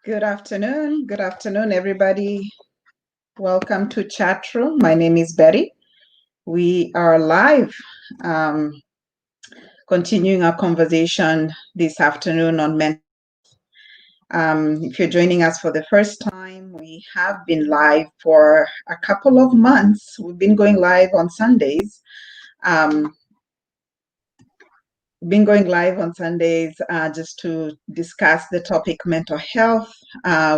Good afternoon. Good afternoon, everybody. Welcome to chat room. My name is Betty. We are live, um, continuing our conversation this afternoon on mental. If you're joining us for the first time, we have been live for a couple of months. We've been going live on Sundays. Been going live on Sundays just to discuss the topic mental health.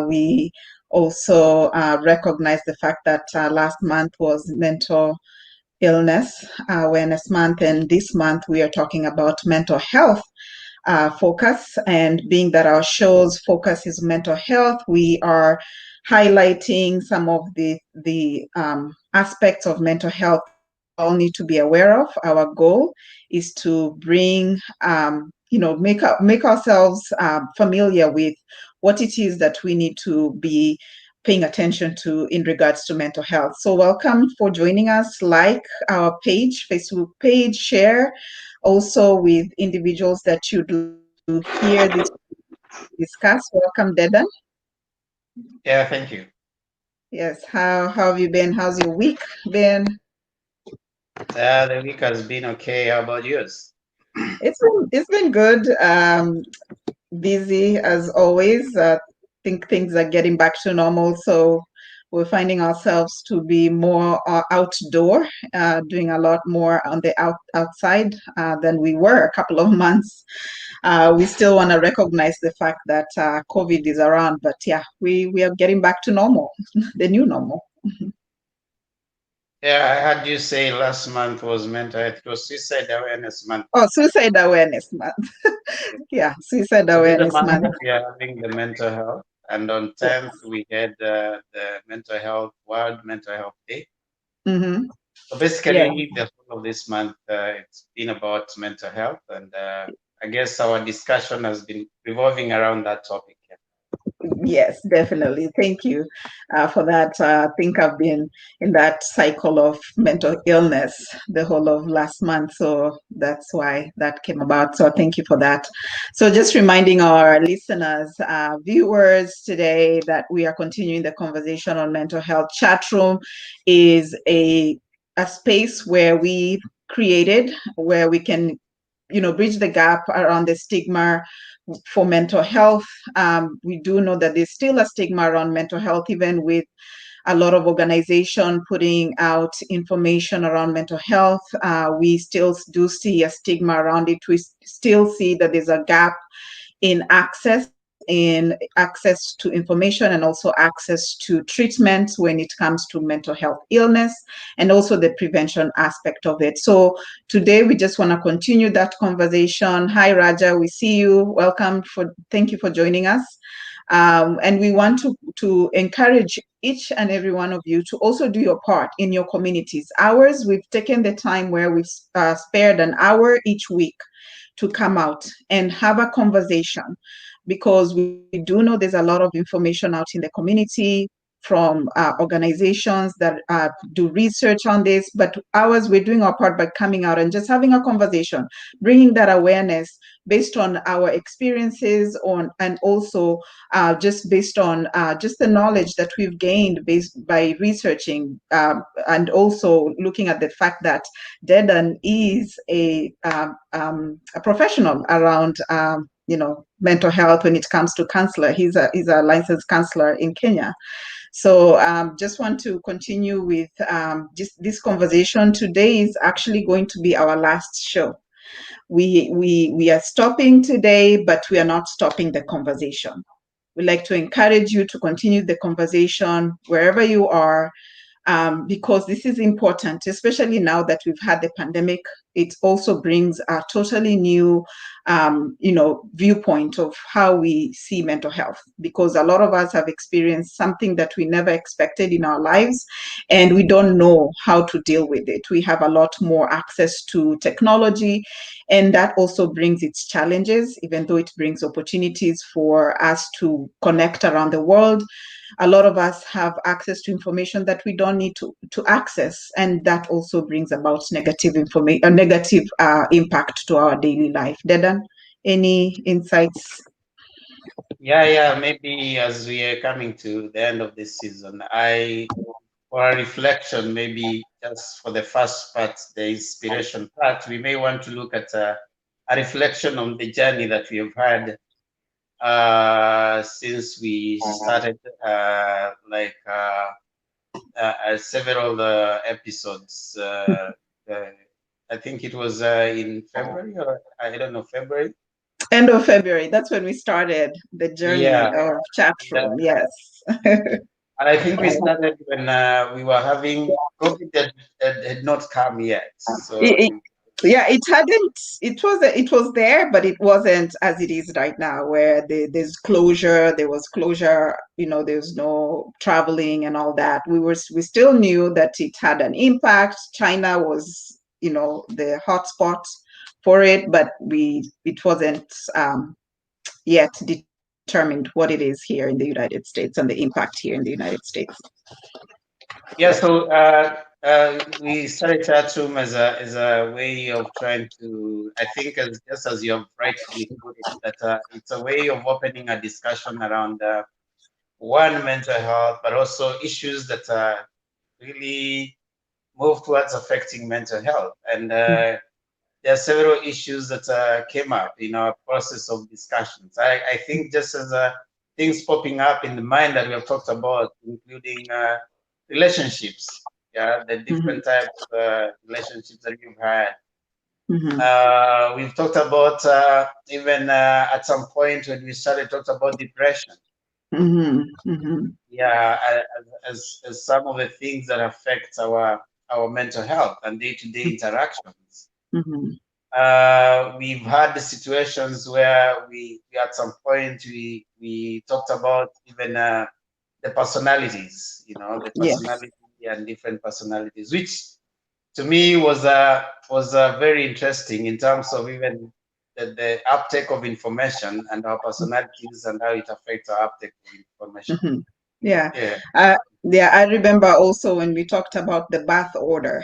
We also recognize the fact that last month was Mental Illness Awareness Month, and this month we are talking about mental health focus. And being that our show's focus is mental health, we are highlighting some of the aspects of mental health all need to be aware of. Our goal is to bring, make ourselves familiar with what it is that we need to be paying attention to in regards to mental health. So welcome for joining us. Like our page, Facebook page, share also with individuals that you'd like to hear this discuss. Welcome, Dedan. Yeah, thank you. Yes, how have you been? How's your week been? The week has been okay. How about yours? It's been good. Busy as always. Think things are getting back to normal, so we're finding ourselves to be more outdoor, doing a lot more on the outside than we were a couple of months. We still want to recognize the fact that COVID is around, but yeah, we are getting back to normal, the new normal. Yeah, I heard you say last month was mental health. It was Suicide Awareness Month. Oh, Suicide Awareness Month. Yeah, Suicide So this is the Awareness month Month. that we are having the mental health, and on Yeah. 10th we had the mental health World Mental Health Day. Mm-hmm. So Yeah. basically, the whole of this month it's been about mental health, and I guess our discussion has been revolving around that topic. Yeah. Yes, definitely. Thank you for that. I think I've been in that cycle of mental illness the whole of last month. So that's why that came about. So thank you for that. So just reminding our listeners, viewers today that we are continuing the conversation on mental health. Chat room is a space where we created where we can bridge the gap around the stigma for mental health. We do know that there's still a stigma around mental health, even with a lot of organization putting out information around mental health. We still do see a stigma around it. We still see that there's a gap in access to information and also access to treatment when it comes to mental health illness and also the prevention aspect of it. So today we just want to continue that conversation. Hi Raja, we see you. Welcome. Thank you for joining us. And we want to encourage each and every one of you to also do your part in your communities. Ours, we've taken the time where we've spared an hour each week to come out and have a conversation, because we do know there's a lot of information out in the community from organizations that do research on this, but ours, we're doing our part by coming out and just having a conversation, bringing that awareness based on our experiences and also just based on just the knowledge that we've gained based by researching and also looking at the fact that Dedan is a professional around mental health when it comes to counselor. He's a licensed counselor in Kenya. So just want to continue with just this conversation. Today is actually going to be our last show. We are stopping today, but we are not stopping the conversation. We'd like to encourage you to continue the conversation wherever you are, because this is important, especially now that we've had the pandemic. It also brings a totally new, viewpoint of how we see mental health, because a lot of us have experienced something that we never expected in our lives, and we don't know how to deal with it. We have a lot more access to technology, and that also brings its challenges, even though it brings opportunities for us to connect around the world. A lot of us have access to information that we don't need to access, and that also brings about negative information, negative impact to our daily life. Dedan, any insights? Yeah. Maybe as we are coming to the end of this season, for a reflection, maybe just for the first part, the inspiration part, we may want to look at a reflection on the journey that we have had since we started, several episodes. I think it was in February, or I don't know, February. End of February, that's when we started the journey Yeah, of chat and, room. Yes. and I think we started when we were having COVID that had not come yet. So It- yeah, it hadn't. It was there, but it wasn't as it is right now, where there's closure. There was closure. There's no traveling and all that. We still knew that it had an impact. China was the hotspot for it, but it wasn't yet determined what it is here in the United States and the impact here in the United States. yeah, so we started Chatroom as a way of trying to, I think, just as you have rightly put it, that it's a way of opening a discussion around one, mental health, but also issues that really move towards affecting mental health. And there are several issues that came up in our process of discussions. I think just as things popping up in the mind that we have talked about, including relationships, yeah, the different types of relationships that you've had. We've talked about even at some point when we started talking about depression. Yeah, as some of the things that affect our mental health and day-to-day interactions. We've had the situations where we at some point we talked about even the personalities, the personality and different personalities, which to me was very interesting in terms of even the uptake of information and our personalities and how it affects our uptake of information. Yeah. Yeah. I remember also when we talked about the birth order.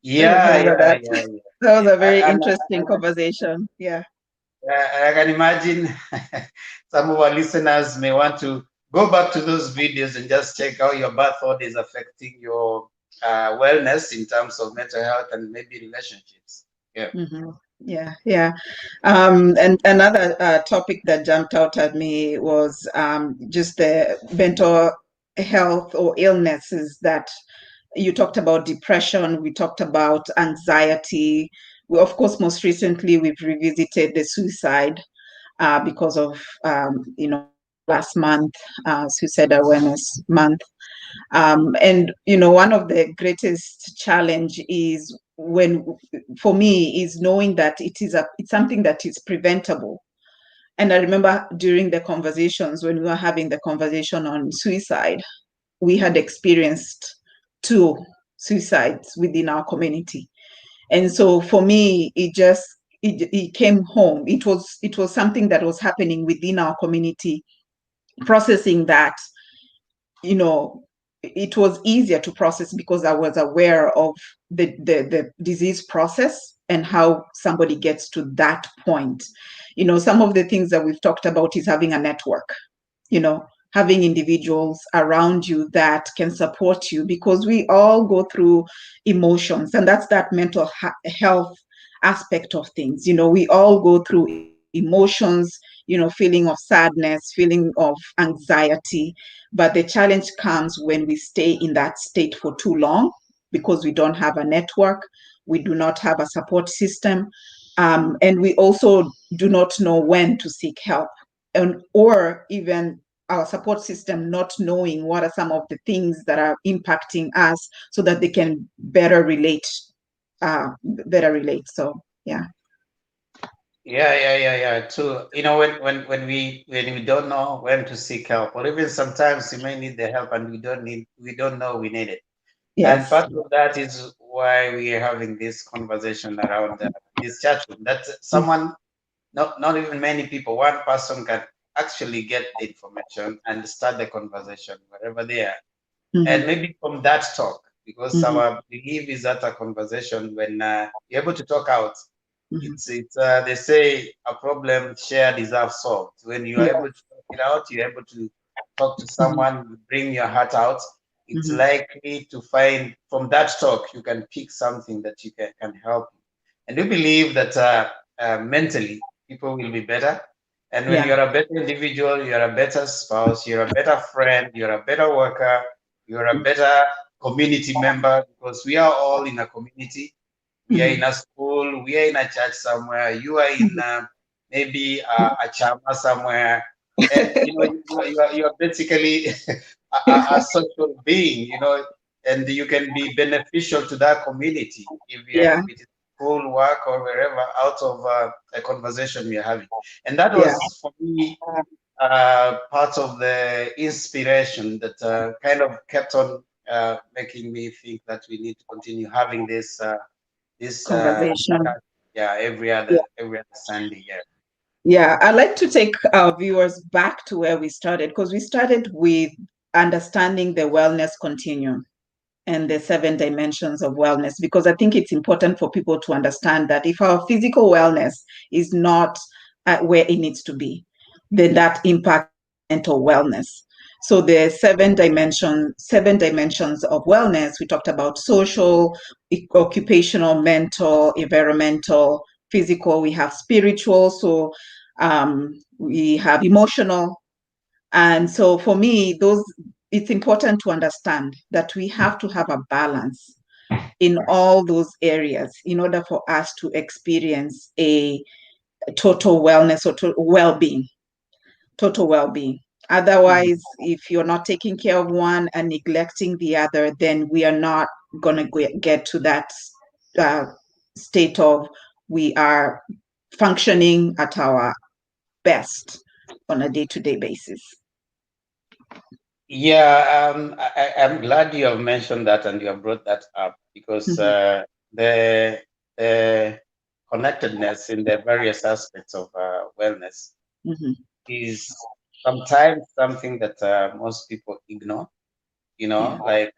Yeah. That was a very interesting conversation. Yeah. I can imagine some of our listeners may want to go back to those videos and just check how your birth order is affecting your wellness in terms of mental health and maybe relationships. Yeah. Yeah. And another topic that jumped out at me was just the mental health or illnesses that you talked about. Depression, we talked about anxiety. Of course, most recently we've revisited the suicide because of last month, Suicide Awareness Month. And one of the greatest challenge is for me is knowing that it's something that is preventable. And I remember during the conversations, when we were having the conversation on suicide, we had experienced 2 suicides within our community. And so for me, it came home. It was something that was happening within our community. Processing that, it was easier to process because I was aware of the disease process and how somebody gets to that point. Some of the things that we've talked about is having a network, having individuals around you that can support you, because we all go through emotions, and that's that mental health aspect of things. We all go through emotions, feeling of sadness, feeling of anxiety. But the challenge comes when we stay in that state for too long because we don't have a network, we do not have a support system, and we also do not know when to seek help, or even our support system not knowing what are some of the things that are impacting us so that they can better relate. So, yeah. Yeah. Too. When we don't know when to seek help, or even sometimes we may need the help and we don't know we need it. And Yes. part of that is why we are having this conversation around this chat room. That someone, not even many people, one person can actually get the information and start the conversation wherever they are. And maybe from that talk, because our belief is that a conversation, when you're able to talk out, Mhm. They say a problem shared is half solved. When you are Yeah. able to talk it out, you're able to talk to Mhm. someone, bring your heart out. It's Mhm. likely to find from that talk you can pick something that you can help you. And we believe that mentally people will be better. And when Yeah. you're a better individual, you're a better spouse, you're a better friend, you're a better worker, you're a better community member, because we are all in a community. We are in Mhm. a school, we are in a church somewhere, you are in Mhm. maybe a chama somewhere, and you are basically a social being, and you can be beneficial to that community Yeah. if it is school, work, or wherever, out of a conversation we are having. And that Yeah. was for me part of the inspiration that kind of kept on making me think that we need to continue having this Conversation. discussion, yeah, Yeah. every other Sunday, yeah. Yeah. I'd like to take our viewers back to where we started, because we started with understanding the wellness continuum and the 7 dimensions of wellness, because I think it's important for people to understand that if our physical wellness is not at where it needs to be, then that impacts mental wellness. So the 7 dimensions of wellness, we talked about social, occupational, mental, environmental, physical, we have spiritual, so we have emotional. And so for me, it's important to understand that we have to have a balance in all those areas in order for us to experience a total wellness or well-being, total well-being. Otherwise, if you're not taking care of one and neglecting the other, then we are not going to get to that uh, state of we are functioning at our best on a day-to-day basis. Yeah, I'm glad you have mentioned that and you have brought that up, because Mhm. the the connectedness in the various aspects of wellness Mhm. is sometimes something that most people ignore. Yeah. Like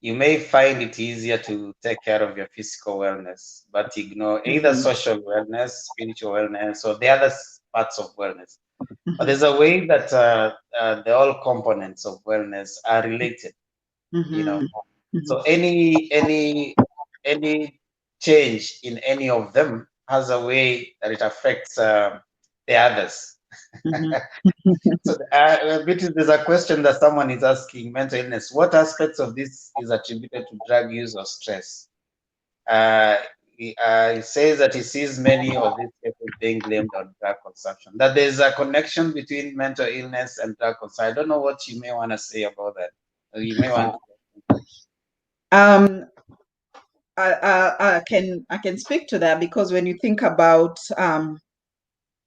you may find it easier to take care of your physical wellness, but ignore either Mhm. social wellness, spiritual wellness, or the other parts of wellness. But Mhm. there's a way that the all components of wellness are related, you know. Mhm. Mhm. So any change in any of them has a way that it affects the others. Mhm. So there's a question that someone is asking: mental illness. What aspects of this is attributed to drug use or stress? He says that he sees many of these cases being blamed on drug consumption. That there's a connection between mental illness and drug consumption. I don't know what you may want to say about that. You may want to. Um, I can speak to that, because when you think about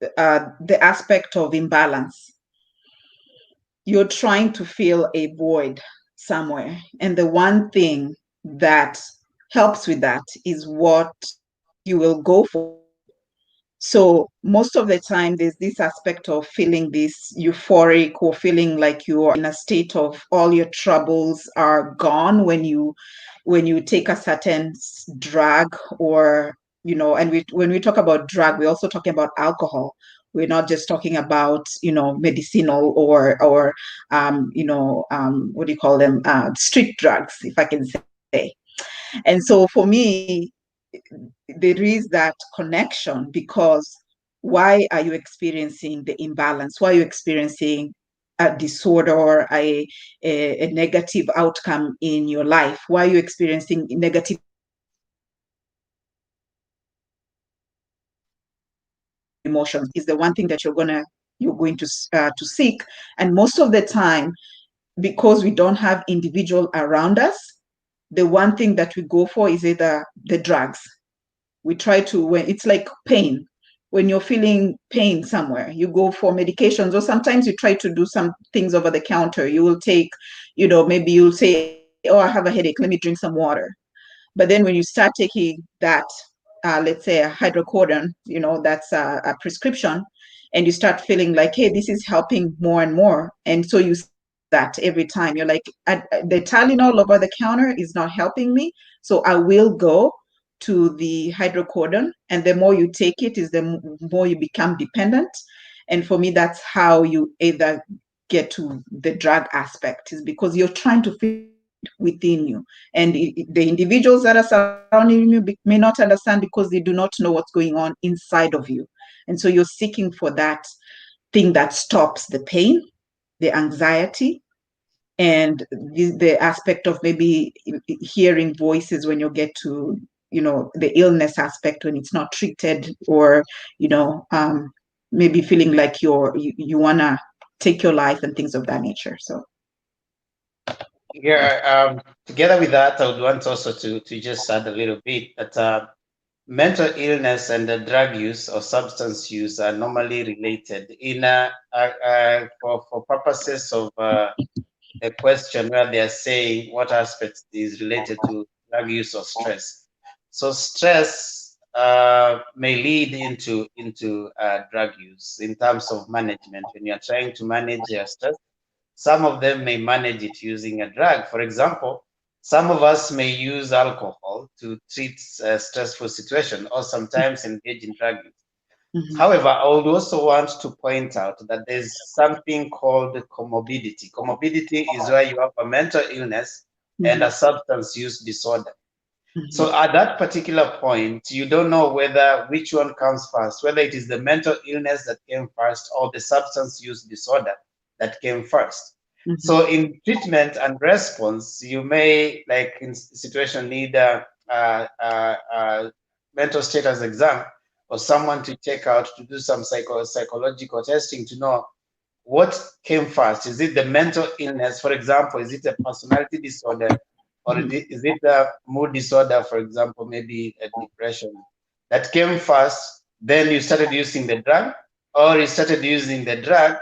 the aspect of imbalance, you're trying to fill a void somewhere, and the one thing that helps with that is what you will go for. So most of the time, there's this aspect of feeling this euphoric, or feeling like you are in a state of all your troubles are gone when you take a certain drug, or and when we talk about drug, we're also talking about alcohol. We're not just talking about medicinal or what do you call them, street drugs, if I can say. And so for me, there is that connection, because why are you experiencing the imbalance? Why are you experiencing a disorder or a negative outcome in your life? Why are you experiencing negative emotions? Is the one thing that you're going to seek. And most of the time, because we don't have individual around us, the one thing that we go for is either the drugs. We try to, when it's like pain, when you're feeling pain somewhere, you go for medications, or sometimes you try to do some things over the counter. You will take, maybe you'll say, oh, I have a headache, let me drink some water. But then when you start taking that, let's say a hydrocodone, that's a prescription, and you start feeling like, hey, this is helping more and more. And so you that every time you're like, the Tylenol over the counter is not helping me. So I will go to the hydrocodone, and the more you take it is the more you become dependent. And for me, that's how you either get to the drug aspect, is because you're trying to feel within you, and the individuals that are surrounding you may not understand because they do not know what's going on inside of you. And so you're seeking for that thing that stops the pain, the anxiety, and the aspect of maybe hearing voices when you get to, the illness aspect, when it's not treated, or, maybe feeling like you want to take your life and things of that nature. So yeah, together with that, I would want also to just add a little bit that mental illness and the drug use or substance use are normally related in for purposes of a question where they are saying what aspect is related to drug use or stress. So stress may lead into drug use in terms of management. When you are trying to manage your stress, some of them may manage it using a drug. For example, some of us may use alcohol to treat a stressful situation, or sometimes engage in drug use. mm-hmm. However, I would also want to point out that there's something called comorbidity. Comorbidity is where you have a mental illness and a substance use disorder. So at that particular point, you don't know which one comes first, whether it is the mental illness that came first or the substance use disorder that came first. So in treatment and response, you may, like in situation, need a mental status exam or someone to check out to do some psychological testing to know what came first. Is it the mental illness, for example? Is it a personality disorder? Or is it a mood disorder, for example, maybe a depression that came first, then you started using the drug, or you started using the drug,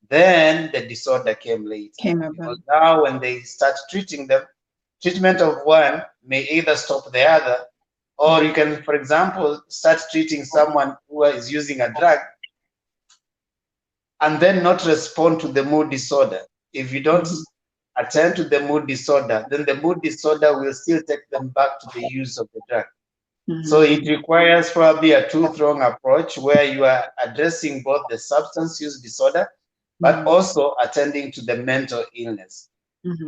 then the disorder came later. Because now when they start treating them, treatment of one may either stop the other, or you can, for example, start treating someone who is using a drug and then not respond to the mood disorder. If you don't attend to the mood disorder, then the mood disorder will still take them back to the use of the drug. So it requires probably a two-pronged approach where you are addressing both the substance use disorder, but also attending to the mental illness.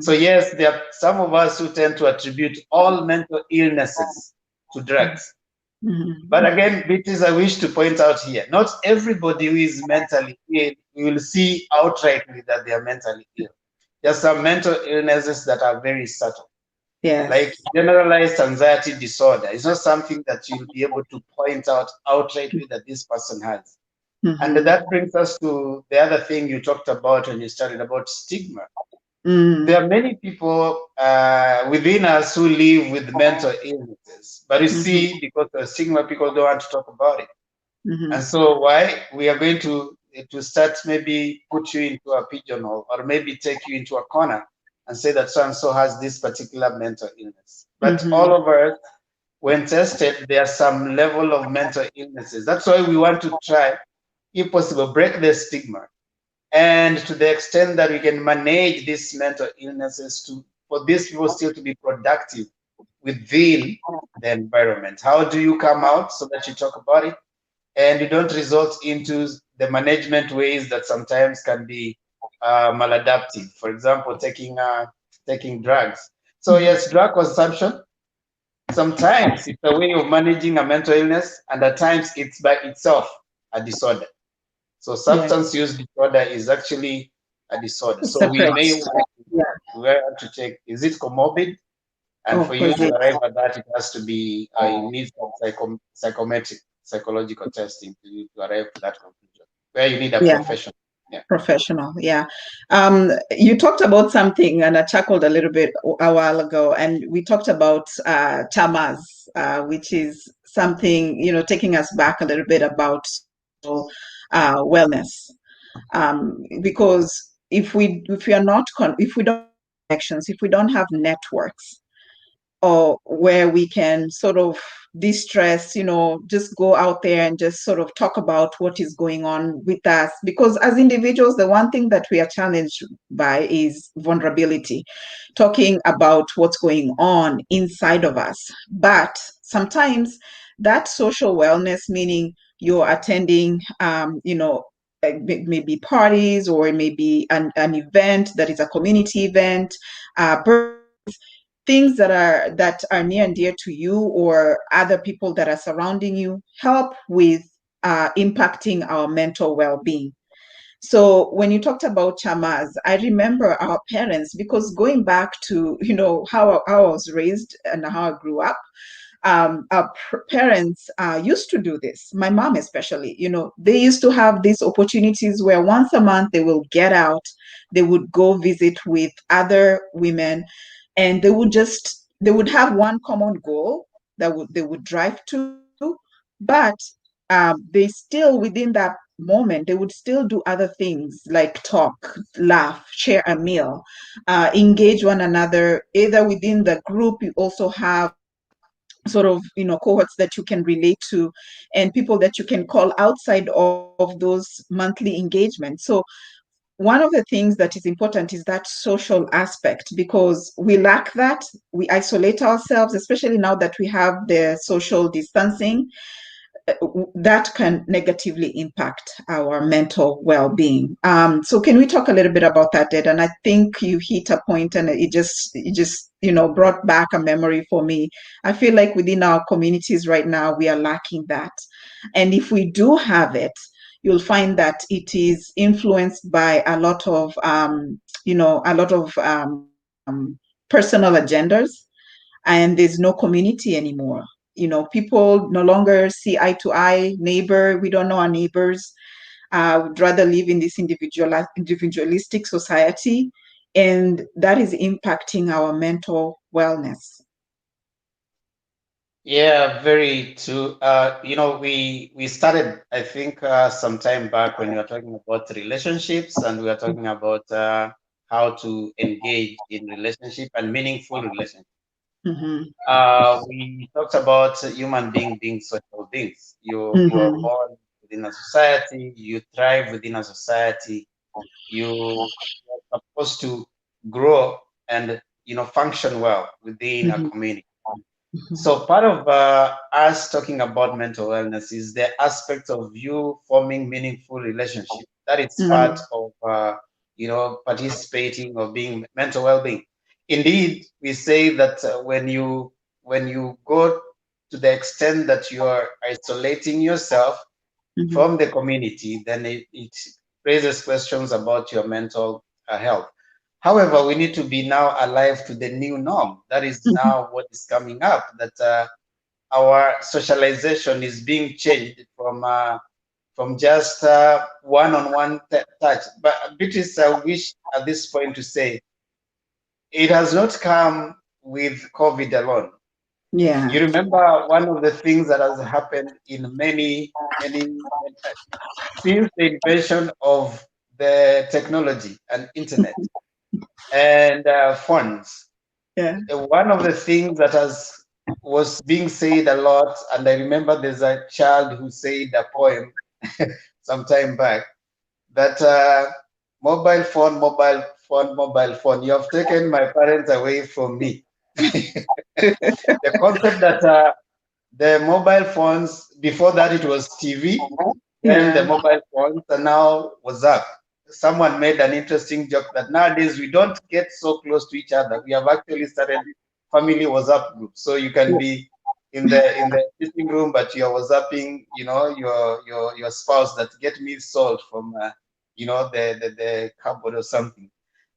So yes, there are some of us who tend to attribute all mental illnesses to drugs. But again, it is I wish to point out here, not everybody who is mentally ill, you will see outrightly that they are mentally ill. There are some mental illnesses that are very subtle. Yes. Like generalized anxiety disorder. It's not something that you'll be able to point out outrightly that this person has. And that brings us to the other thing you talked about when you started about stigma. There are many people within us who live with mental illnesses, but you see, because of stigma, people don't want to talk about it. And so why? We are going to start maybe put you into a pigeonhole, or maybe take you into a corner and say that so-and-so has this particular mental illness. But all of us, when tested, there are some level of mental illnesses. That's why we want to try, if possible, break the stigma. And to the extent that we can manage these mental illnesses for these people still to be productive within the environment. How do you come out so that you talk about it and you don't result into the management ways that sometimes can be maladaptive? For example, taking drugs. So yes, drug consumption, sometimes it's a way of managing a mental illness, and at times it's by itself a disorder. So substance use disorder is actually a disorder. So we may want to check, is it comorbid? And for you to arrive at that, it has to be, you need some psychometric, psychological testing to arrive at that conclusion, where you need a professional. Professional, you talked about something, and I chuckled a little bit a while ago, and we talked about tamas, which is something, taking us back a little bit about wellness, because if we don't have connections, if we don't have networks, or where we can sort of de-stress, just go out there and just sort of talk about what is going on with us. Because as individuals, the one thing that we are challenged by is vulnerability, talking about what's going on inside of us. But sometimes that social wellness, meaning you're attending, maybe parties, or it may be an event that is a community event, things that are near and dear to you or other people that are surrounding you help with impacting our mental well-being. So when you talked about chamas, I remember our parents, because going back to how I was raised and how I grew up, our parents used to do this. My mom especially, they used to have these opportunities where once a month they will get out, they would go visit with other women, and they would have one common goal they would drive to, but they still, within that moment, they would still do other things like talk, laugh, share a meal, engage one another. Either within the group, you also have sort of cohorts that you can relate to, and people that you can call outside of those monthly engagements. So one of the things that is important is that social aspect, because we lack that. We isolate ourselves, especially now that we have the social distancing. That can negatively impact our mental well-being. So can we talk a little bit about that, Ed? And I think you hit a point, and it just brought back a memory for me. I feel like within our communities right now, we are lacking that. And if we do have it, you'll find that it is influenced by a lot of personal agendas, and there's no community anymore. People no longer see eye to eye. Neighbor, we don't know our neighbors. Would rather live in this individualistic society, and that is impacting our mental wellness. Yeah, very true. We started, I think, some time back when we were talking about relationships, and we were talking about how to engage in relationship and meaningful relationship. We talked about human being social beings. You are born within a society, you thrive within a society, you are supposed to grow and function well within a community. So part of us talking about mental wellness is the aspect of you forming meaningful relationship. That is part of participating or being mental well-being. Indeed, we say that when you go to the extent that you are isolating yourself from the community, then it raises questions about your mental health. However, we need to be now alive to the new norm. That is now what is coming up, that our socialization is being changed from just one-on-one touch. But Beatrice, I wish at this point to say, it has not come with COVID alone. Yeah. You remember one of the things that has happened in many since the invention of the technology and internet and phones. Yeah. One of the things that was being said a lot, and I remember there's a child who said a poem some time back, that mobile phone, mobile phone, mobile phone, you have taken my parents away from me. The concept that the mobile phones, before that it was TV, then the mobile phones, and now WhatsApp. Someone made an interesting joke that nowadays we don't get so close to each other. We have actually started family WhatsApp groups, so you can be in the sitting room, but you're WhatsApping, your spouse that get me salt from the cupboard or something.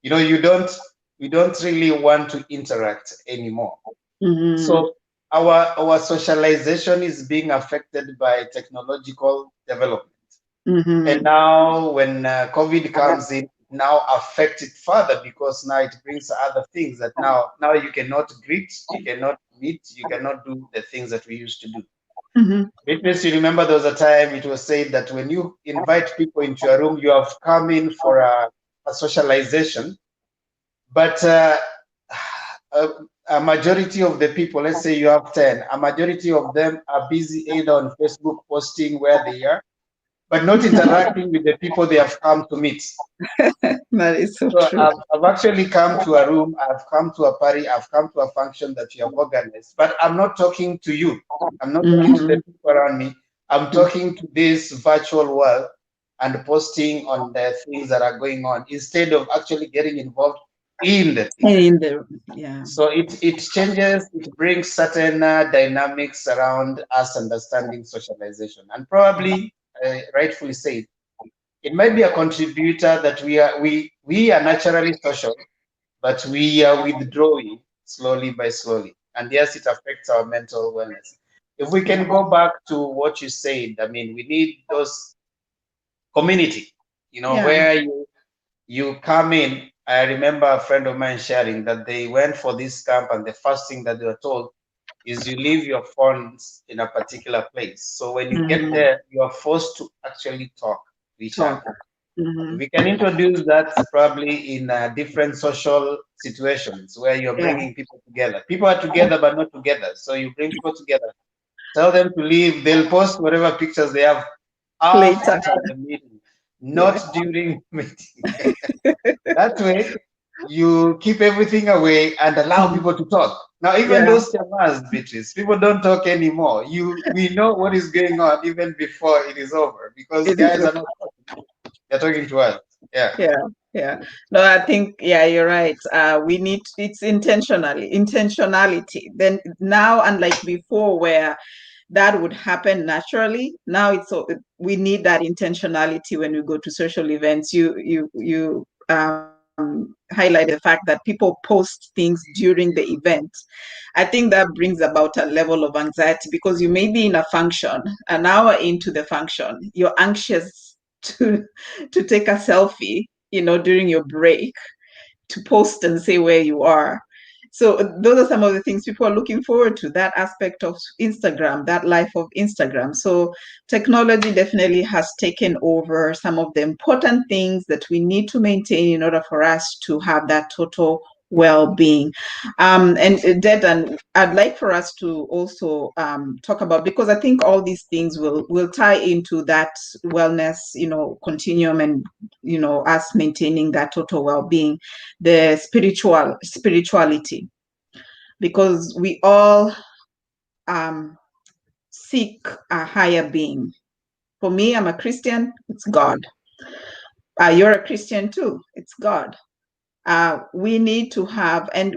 We don't really want to interact anymore. So our socialization is being affected by technological development. And now when COVID comes in, now affect it further, because now it brings other things that now you cannot greet, you cannot meet, you cannot do the things that we used to do. Witness, you remember there was a time it was said that when you invite people into your room, you have come in for a socialization, but a majority of the people, let's say you have 10, a majority of them are busy either on Facebook posting where they are, but not interacting with the people they have come to meet. That is so So true. I've actually come to a room, I've come to a party, I've come to a function that you have organized, but I'm not talking to you. I'm not talking to the people around me. I'm talking to this virtual world and posting on the things that are going on instead of actually getting involved in the thing. Yeah. So it changes, it brings certain dynamics around us understanding socialization, and probably rightfully said, it might be a contributor that we are naturally social, but we are withdrawing slowly by slowly. And yes, it affects our mental wellness. If we can go back to what you said, I mean, we need those community, Yeah. where you come in. I remember a friend of mine sharing that they went for this camp, and the first thing that they were told is you leave your phones in a particular place. So when you get there, you are forced to actually talk to each other. We can introduce that probably in different social situations where you're bringing people together. People are together but not together. So you bring people together, tell them to leave. They'll post whatever pictures they have after the meeting, not during the meeting. That way, you keep everything away and allow people to talk. Now, even those chamas, Beatrice, people don't talk anymore. We know what is going on even before it is over because guys are not talking. They're talking to us. Yeah. No, I think, you're right. We need, it's intentionality. Then now, unlike before, where that would happen naturally, now we need that intentionality when we go to social events. You highlighted the fact that people post things during the event. I think that brings about a level of anxiety because you may be in a function, an hour into the function, you're anxious to take a selfie, during your break, to post and say where you are. So those are some of the things people are looking forward to, that aspect of Instagram, that life of Instagram. So technology definitely has taken over some of the important things that we need to maintain in order for us to have that total well-being. And Dedan, I'd like for us to also talk about, because I think all these things will tie into that wellness, continuum, and us maintaining that total well-being, the spirituality, because we all seek a higher being. For me, I'm a Christian, it's God. You're a Christian too, it's God. We need to have, and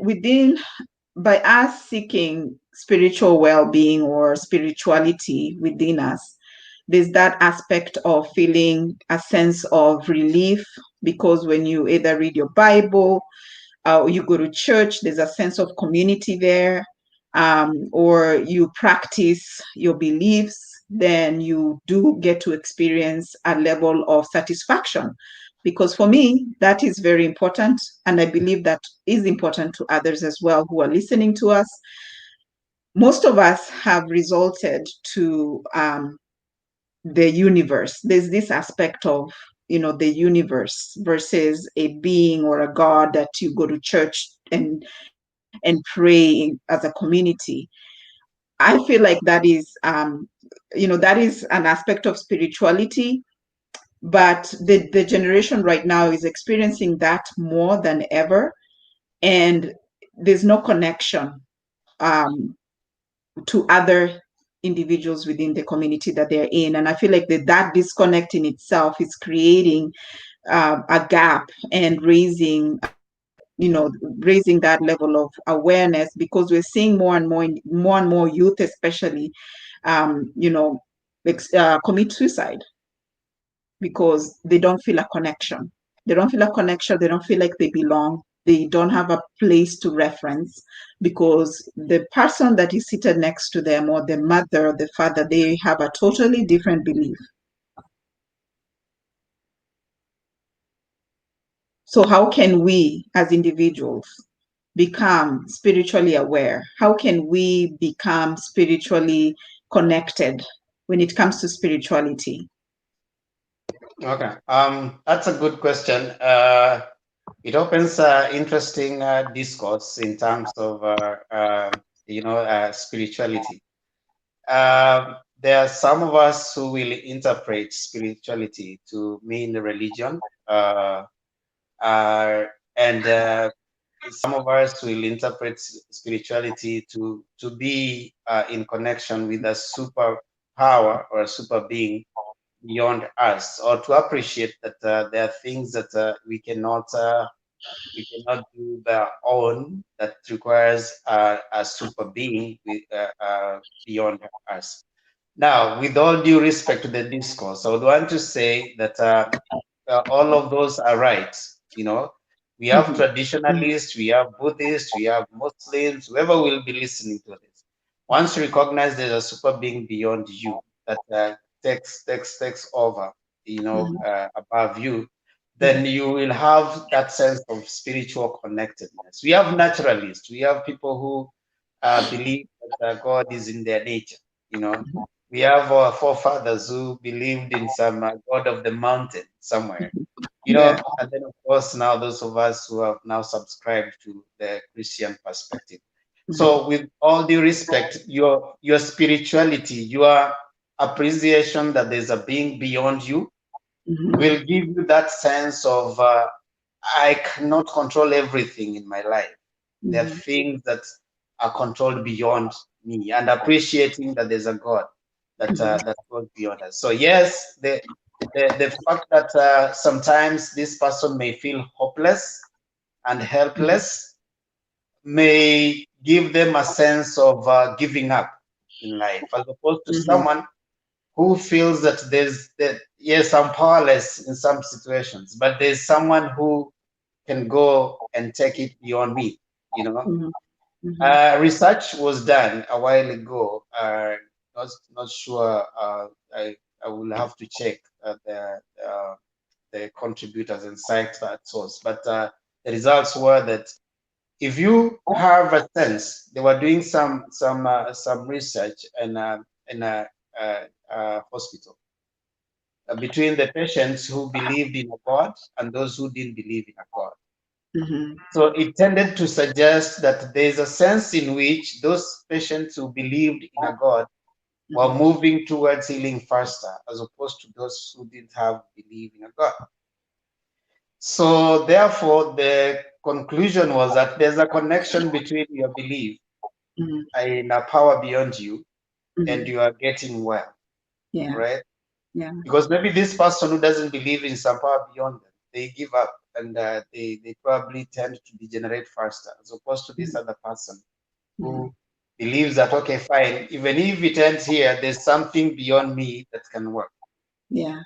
by us seeking spiritual well-being or spirituality within us, there's that aspect of feeling a sense of relief, because when you either read your Bible, you go to church, there's a sense of community there, or you practice your beliefs, then you do get to experience a level of satisfaction. Because for me, that is very important. And I believe that is important to others as well who are listening to us. Most of us have resorted to the universe. There's this aspect of the universe versus a being or a God that you go to church and pray as a community. I feel like that is that is an aspect of spirituality, but the generation right now is experiencing that more than ever, and there's no connection to other individuals within the community that they're in. And I feel like that disconnect in itself is creating a gap and raising that level of awareness, because we're seeing more and more youth, especially, commit suicide because they don't feel a connection. They don't feel a connection. They don't feel like they belong. They don't have a place to reference because the person that is seated next to them, or the mother or the father, they have a totally different belief. So how can we as individuals become spiritually aware? How can we become spiritually connected when it comes to spirituality? Okay, that's a good question. It opens interesting discourse in terms of spirituality. there are some of us who will interpret spirituality to mean religion, and some of us will interpret spirituality to be in connection with a super power or a super being beyond us, or to appreciate that there are things that we cannot do their own, that requires a super being beyond us. Now, with all due respect to the discourse, I would want to say that all of those are right. You know, we have traditionalists, we have Buddhists, we have Muslims, whoever will be listening to this. Once you recognize there's a super being beyond you that takes over, above you, then you will have that sense of spiritual connectedness. We have naturalists, we have people who believe that God is in their nature. You know, we have our forefathers who believed in some God of the mountain somewhere. You know, and then of course now those of us who have now subscribed to the Christian perspective. So with all due respect, your spirituality, your appreciation that there's a being beyond you will give you that sense of I cannot control everything in my life. There are things that are controlled beyond me, and appreciating that there's a God that that goes beyond us. So yes, the fact that sometimes this person may feel hopeless and helpless may give them a sense of giving up in life, as opposed to someone who feels that yes, I'm powerless in some situations, but there's someone who can go and take it beyond me. You know, research was done a while ago. Not sure. I will have to check the contributors and cite that source. But the results were that if you have a sense, they were doing some research in a hospital between the patients who believed in a God and those who didn't believe in a God. So it tended to suggest that there's a sense in which those patients who believed in a God were moving towards healing faster, as opposed to those who didn't have belief in a God. So therefore, the conclusion was that there's a connection between your belief in a power beyond you and you are getting well, right? Yeah. Because maybe this person who doesn't believe in some power beyond them, they give up and they probably tend to degenerate faster, as opposed to this other person who believes that, okay, fine, even if it ends here, there's something beyond me that can work. Yeah.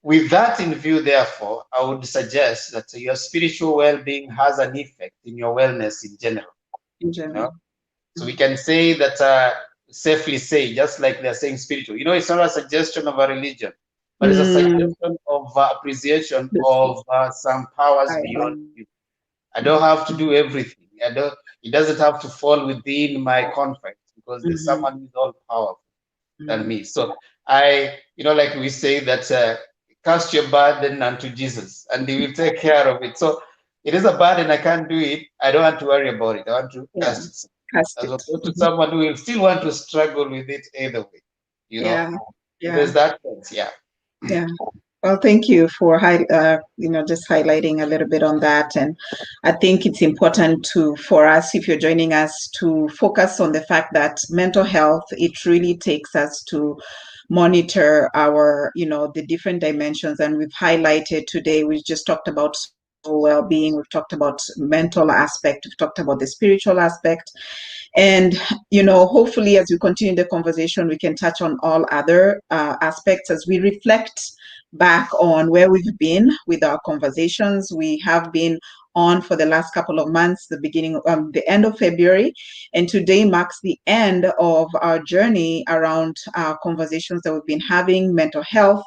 With that in view, therefore, I would suggest that your spiritual well-being has an effect in your wellness in general. In general. You know? So we can say that, safely say, just like they're saying spiritual. You know, it's not a suggestion of a religion, but it's a suggestion of appreciation of some powers beyond you. I don't have to do everything. It doesn't have to fall within my confines, because there's someone who's all powerful than me. So like we say that cast your burden unto Jesus and he will take care of it. So it is a burden, I can't do it. I don't want to worry about it. I want to cast it. As opposed to someone who will still want to struggle with it either way. You know? There's that sense, Yeah. Well, thank you for just highlighting a little bit on that. And I think it's important for us, if you're joining us, to focus on the fact that mental health, it really takes us to monitor our, the different dimensions. And we've highlighted today, we just talked about well-being, we've talked about mental aspect, we've talked about the spiritual aspect. And, hopefully as we continue the conversation, we can touch on all other aspects as we reflect back on where we've been with our conversations. We have been on for the last couple of months, the end of February, and today marks the end of our journey around our conversations that we've been having, mental health.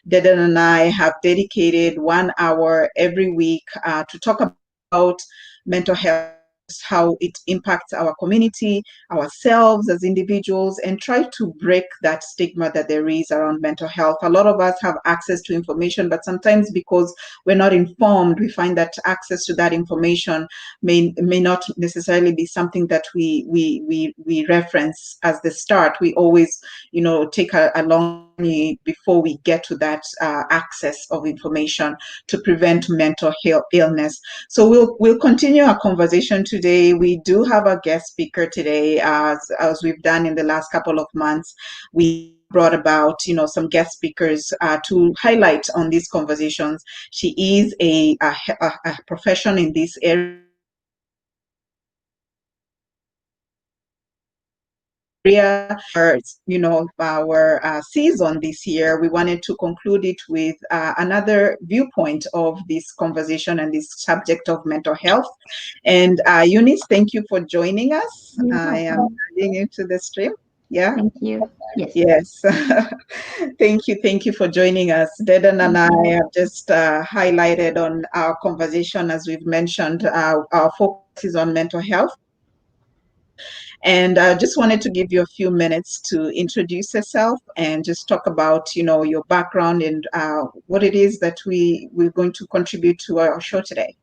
Dedan and I have dedicated 1 hour every week to talk about mental health how it impacts our community, ourselves as individuals, and try to break that stigma that there is around mental health. A lot of us have access to information, but sometimes because we're not informed, we find that access to that information may not necessarily be something that we reference as the start. We always, take a long journey before we get to that access of information to prevent mental illness. So we'll continue our conversation today. We do have a guest speaker today, as we've done in the last couple of months. We brought about, some guest speakers to highlight on these conversations. She is a profession in this area. Our season this year, we wanted to conclude it with another viewpoint of this conversation and this subject of mental health. And Eunice, thank you for joining us. I am adding you to the stream. Yeah. Thank you. Yes. Yes. Thank you for joining us. Dedan and I have just highlighted on our conversation, as we've mentioned, our focus is on mental health. And I just wanted to give you a few minutes to introduce yourself and just talk about, your background and what it is that we're going to contribute to our show today.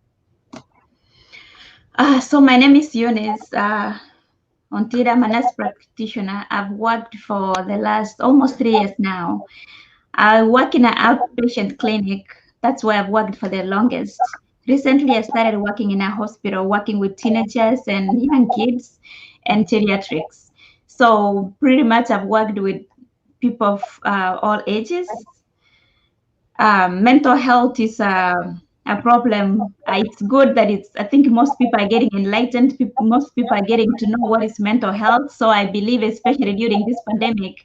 So my name is Eunice Ontida. I'm a nurse practitioner. I've worked for the last almost 3 years now. I work in an outpatient clinic. That's where I've worked for the longest. Recently, I started working in a hospital, working with teenagers and young kids and geriatrics. So pretty much I've worked with people of all ages. Mental health is a problem. It's good that I think most people are getting enlightened. Most people are getting to know what is mental health. So I believe, especially during this pandemic,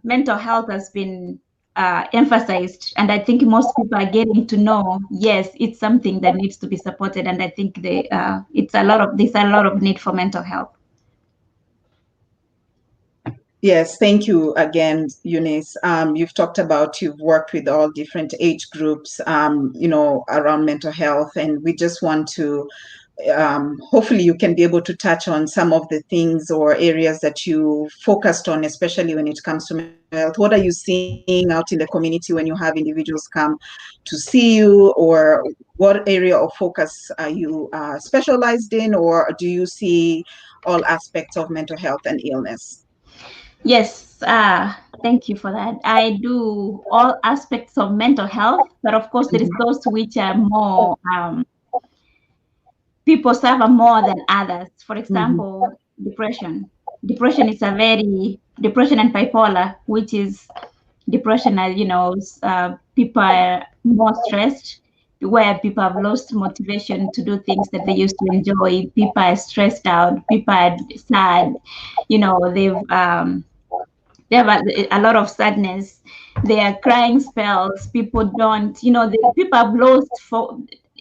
mental health has been emphasized, and I think most people are getting to know, yes, it's something that needs to be supported, and I think there's a lot of need for mental health. Yes, thank you again, Eunice. You've talked about you've worked with all different age groups, around mental health, and we just want to hopefully you can be able to touch on some of the things or areas that you focused on, especially when it comes to mental health. What are you seeing out in the community when you have individuals come to see you, or what area of focus are you specialized in, or do you see all aspects of mental health and illness? Yes, thank you for that. I do all aspects of mental health, but of course there is those which are more people suffer more than others. For example, depression. Depression is depression and bipolar, which is depression, people are more stressed, where people have lost motivation to do things that they used to enjoy. People are stressed out. People are sad. They have a lot of sadness. They are crying spells. People don't, people have lost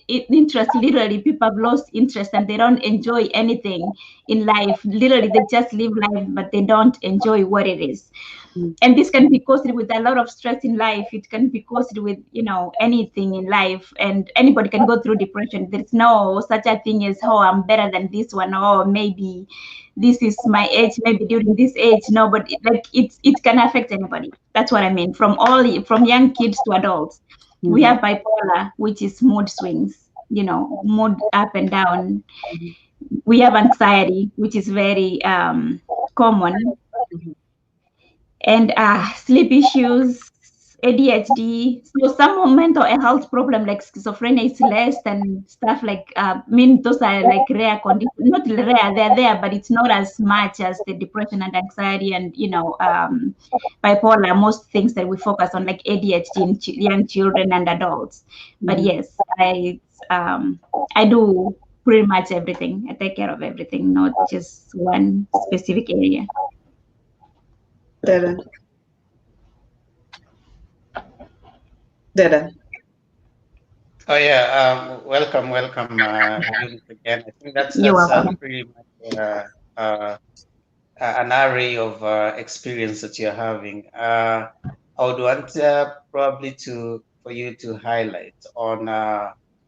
interest. Literally, people have lost interest and they don't enjoy anything in life. Literally, they just live life, but they don't enjoy what it is. And this can be caused with a lot of stress in life. It can be caused with, anything in life, and anybody can go through depression. There's no such a thing as, oh, I'm better than this one, or maybe this is my age, maybe during this age. No, but it can affect anybody. That's what I mean. From young kids to adults. We have bipolar, which is mood swings, mood up and down. We have anxiety, which is very common. And sleep issues, ADHD. So some mental health problem like schizophrenia is less than stuff like, those are like rare conditions. Not rare, they're there, but it's not as much as the depression and anxiety and, bipolar, most things that we focus on, like ADHD in young children and adults. But yes, I do pretty much everything. I take care of everything, not just one specific area. Dedan. Oh yeah, welcome Eunice again. I think that's pretty much an array of experience that you're having. I would want probably for you to highlight on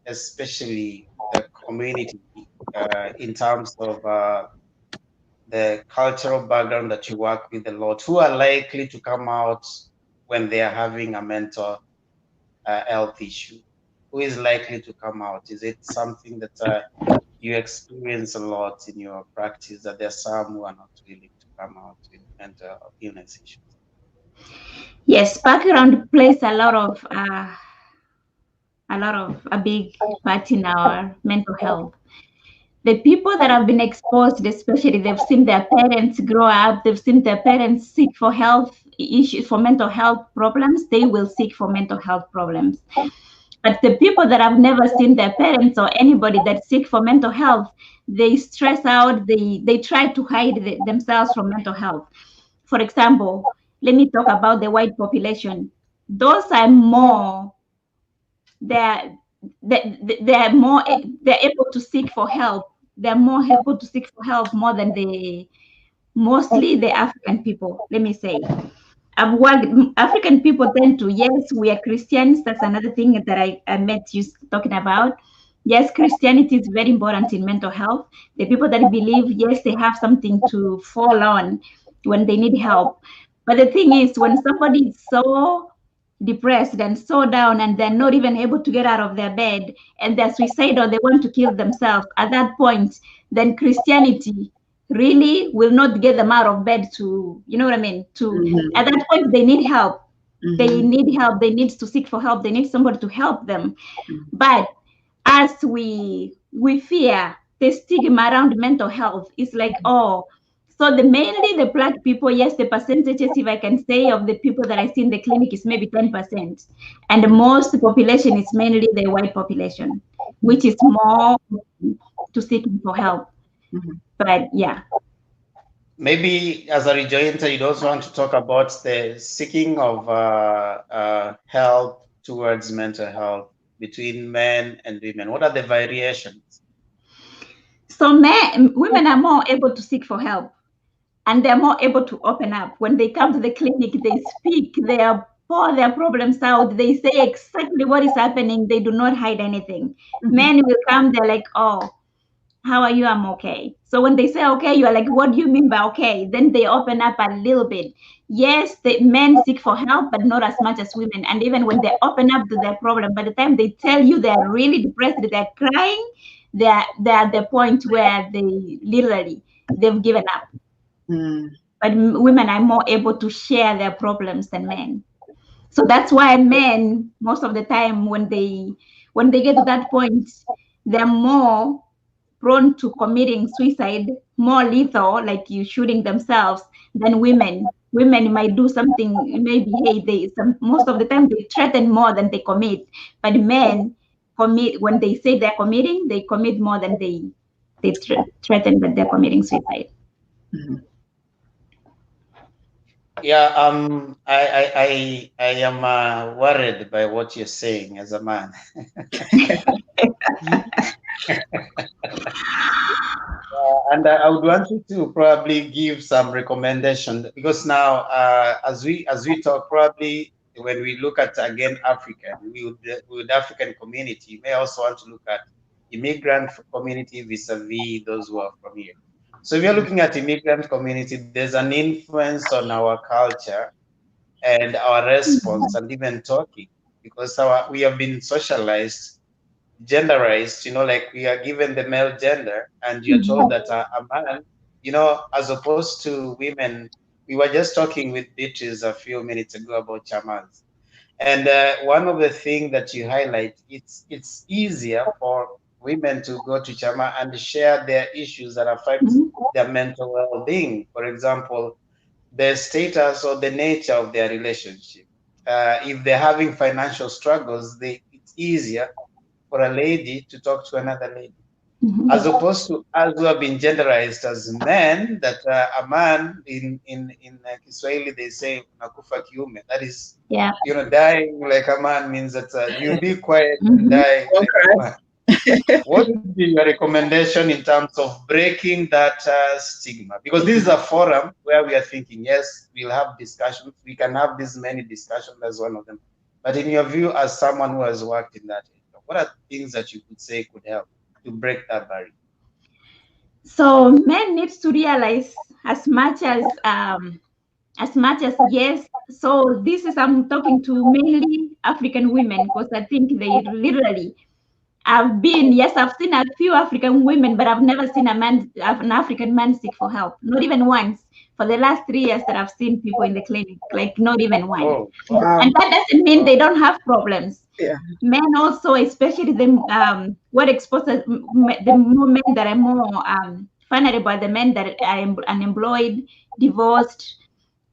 especially the community in terms of the cultural background that you work with a lot, who are likely to come out when they are having a mental health issue? Who is likely to come out? Is it something that you experience a lot in your practice, that there are some who are not willing to come out with mental illness issues? Yes, background plays a big part in our mental health. The people that have been exposed, especially they've seen their parents grow up, they've seen their parents seek for health issues, for mental health problems, they will seek for mental health problems. But the people that have never seen their parents or anybody that seek for mental health, they stress out, they try to hide themselves from mental health. For example, let me talk about the white population. Those are more, they're they're able to seek for help. They're more able to seek for help more than mostly the African people, let me say. African people tend to, yes, we are Christians. That's another thing that I met you talking about. Yes, Christianity is very important in mental health. The people that believe, yes, they have something to fall on when they need help. But the thing is, when somebody is so depressed and so down and they're not even able to get out of their bed and they're suicidal, they want to kill themselves, at that point, then Christianity really will not get them out of bed to, you know what I mean? At that point, they need help. They need help. They need to seek for help. They need somebody to help them. But as we fear the stigma around mental health, it's like, oh, so mainly the Black people, yes, the percentages, if I can say, of the people that I see in the clinic is maybe 10%. And the most population is mainly the white population, which is more to seeking for help. But yeah. Maybe as a rejoinder, you'd also want to talk about the seeking of help towards mental health between men and women. What are the variations? So women are more able to seek for help, and they're more able to open up. When they come to the clinic, they speak, they pour their problems out, they say exactly what is happening, they do not hide anything. Men will come, they're like, oh, how are you? I'm okay. So when they say okay, you are like, what do you mean by okay? Then they open up a little bit. Yes, the men seek for help, but not as much as women. And even when they open up to their problem, by the time they tell you they're really depressed, they're crying, they're at the point where they've given up. But women are more able to share their problems than men. So that's why men, most of the time, when they get to that point, they're more prone to committing suicide, more lethal, like you shooting themselves, than women. Women might do something, maybe, hey, most of the time they threaten more than they commit. But men commit, when they say they're committing, they commit more than they threaten that they're committing suicide. Yeah, I am worried by what you're saying as a man. And I would want you to probably give some recommendation, because now as we talk, probably when we look at again African, with African community, you may also want to look at immigrant community vis-a-vis those who are from here. So if you're looking at immigrant community, there's an influence on our culture and our response and even talking, because we have been socialized, genderized, like we are given the male gender, and you're told that a man, as opposed to women. We were just talking with Beatrice a few minutes ago about chamas, and one of the things that you highlight, it's easier for women to go to chama and share their issues that affect their mental well-being. For example, the status or the nature of their relationship. If they're having financial struggles, it's easier for a lady to talk to another lady, as opposed to us who have been genderized as men, that a man in Kiswahili, they say nakufa kiume, that is, dying like a man means that you be quiet and die like a man. What would be your recommendation in terms of breaking that stigma? Because this is a forum where we are thinking, yes, we'll have discussions. We can have this many discussions as one of them. But in your view, as someone who has worked in that area, what are things that you could say could help to break that barrier? So men need to realize as much as yes. So this is, I'm talking to mainly African women, because I think they literally, I've seen a few African women, but I've never seen an African man seek for help, not even once. For the last 3 years that I've seen people in the clinic, like not even one. Oh, Wow. And that doesn't mean they don't have problems. Yeah. Men also, especially the what exposes the more men that are more vulnerable are the men that are unemployed, divorced,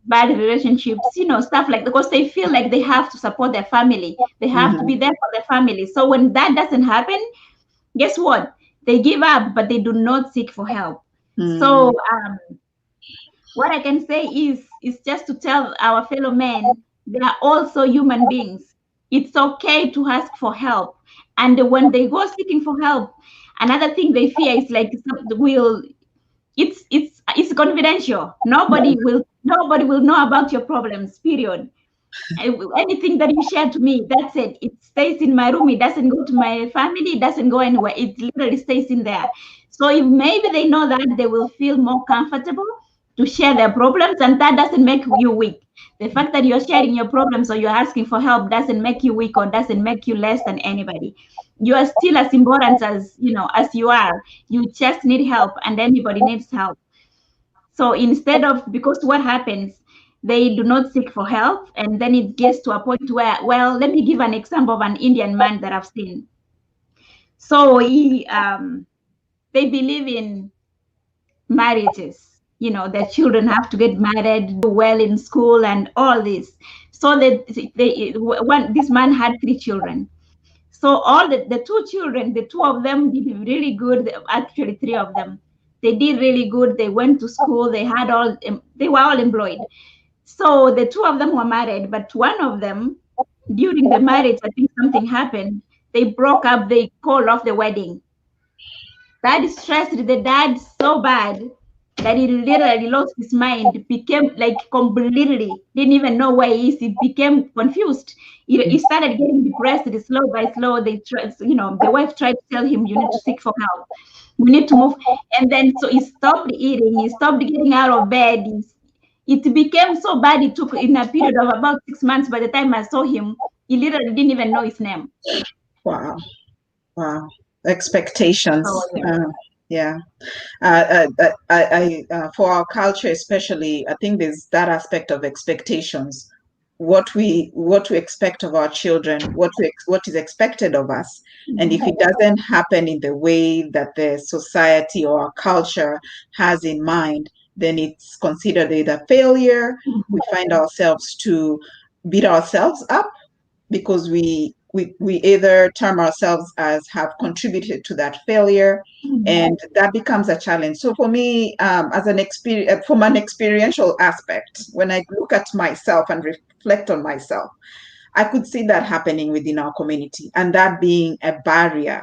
bad relationships, stuff like that, because they feel like they have to support their family. They have to be there for their family. So when that doesn't happen, guess what? They give up, but they do not seek for help. So what I can say is just to tell our fellow men, they are also human beings. It's okay to ask for help. And when they go seeking for help, another thing they fear is like, it's confidential. Nobody will know about your problems, period. Anything that you share to me, that's it. It stays in my room. It doesn't go to my family. It doesn't go anywhere. It literally stays in there. So if maybe they know that, they will feel more comfortable to share their problems, and that doesn't make you weak. The fact that you're sharing your problems or you're asking for help doesn't make you weak or doesn't make you less than anybody. You are still as important as you are. You just need help, and anybody needs help. So instead of, because what happens, they do not seek for help, and then it gets to a point where, well, let me give an example of an Indian man that I've seen. So they believe in marriages. Their children have to get married, do well in school, and all this. So this man had 3 children. So all the 2 children, the 2 of them did really good. Actually, 3 of them, they did really good. They went to school. They were all employed. So the 2 of them were married, but one of them, during the marriage, I think something happened. They broke up. They called off the wedding. That stressed the dad so bad that he literally lost his mind, became like completely, didn't even know where he is. He became confused. He started getting depressed slow by slow. The wife tried to tell him, you need to seek for help. We need to move. And then, so he stopped eating. He stopped getting out of bed. It became so bad. It took, in a period of about 6 months, by the time I saw him, he literally didn't even know his name. Wow. Expectations. Oh, yeah. For our culture especially, I think there's that aspect of expectations. What we expect of our children, what is expected of us. And if it doesn't happen in the way that the society or our culture has in mind, then it's considered either failure. We find ourselves to beat ourselves up because we either term ourselves as have contributed to that failure, and that becomes a challenge. So for me, as an experience, from an experiential aspect, when I look at myself and reflect on myself, I could see that happening within our community, and that being a barrier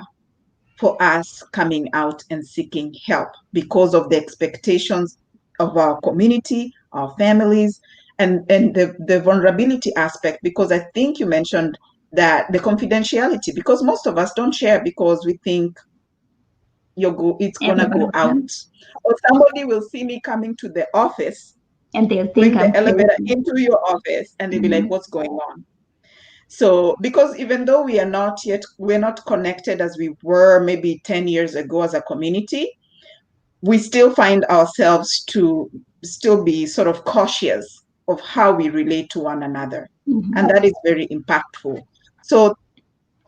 for us coming out and seeking help because of the expectations of our community, our families, and the vulnerability aspect, because I think you mentioned that the confidentiality, because most of us don't share because we think it's gonna go out, or somebody will see me coming to the office and they'll bring think the I'm elevator crazy. into your office and they'll be like, what's going on? So because even though we're not connected as we were maybe 10 years ago as a community, we still find ourselves to still be sort of cautious of how we relate to one another. And that is very impactful. So,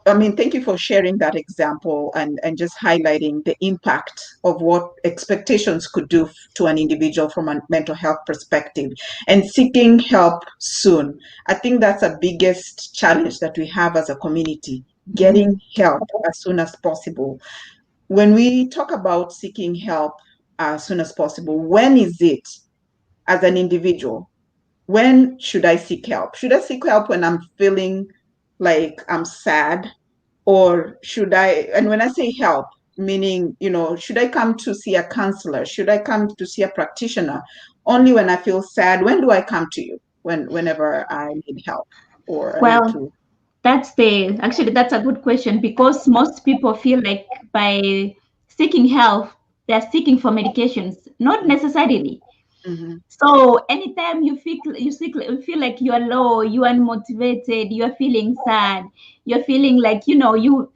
I mean, thank you for sharing that example and just highlighting the impact of what expectations could do to an individual from a mental health perspective, and seeking help soon. I think that's the biggest challenge that we have as a community, getting help as soon as possible. When we talk about seeking help as soon as possible, when is it, as an individual, when should I seek help? Should I seek help when I'm feeling like I'm sad? Or should I, and when I say help, meaning, should I come to see a counselor? Should I come to see a practitioner only when I feel sad? When do I come to you? Whenever I need help or I need to. That's a good question, because most people feel like by seeking help, they're seeking for medications, not necessarily. So anytime you feel like you are low, you are unmotivated, you are feeling sad, you're feeling like, you know, you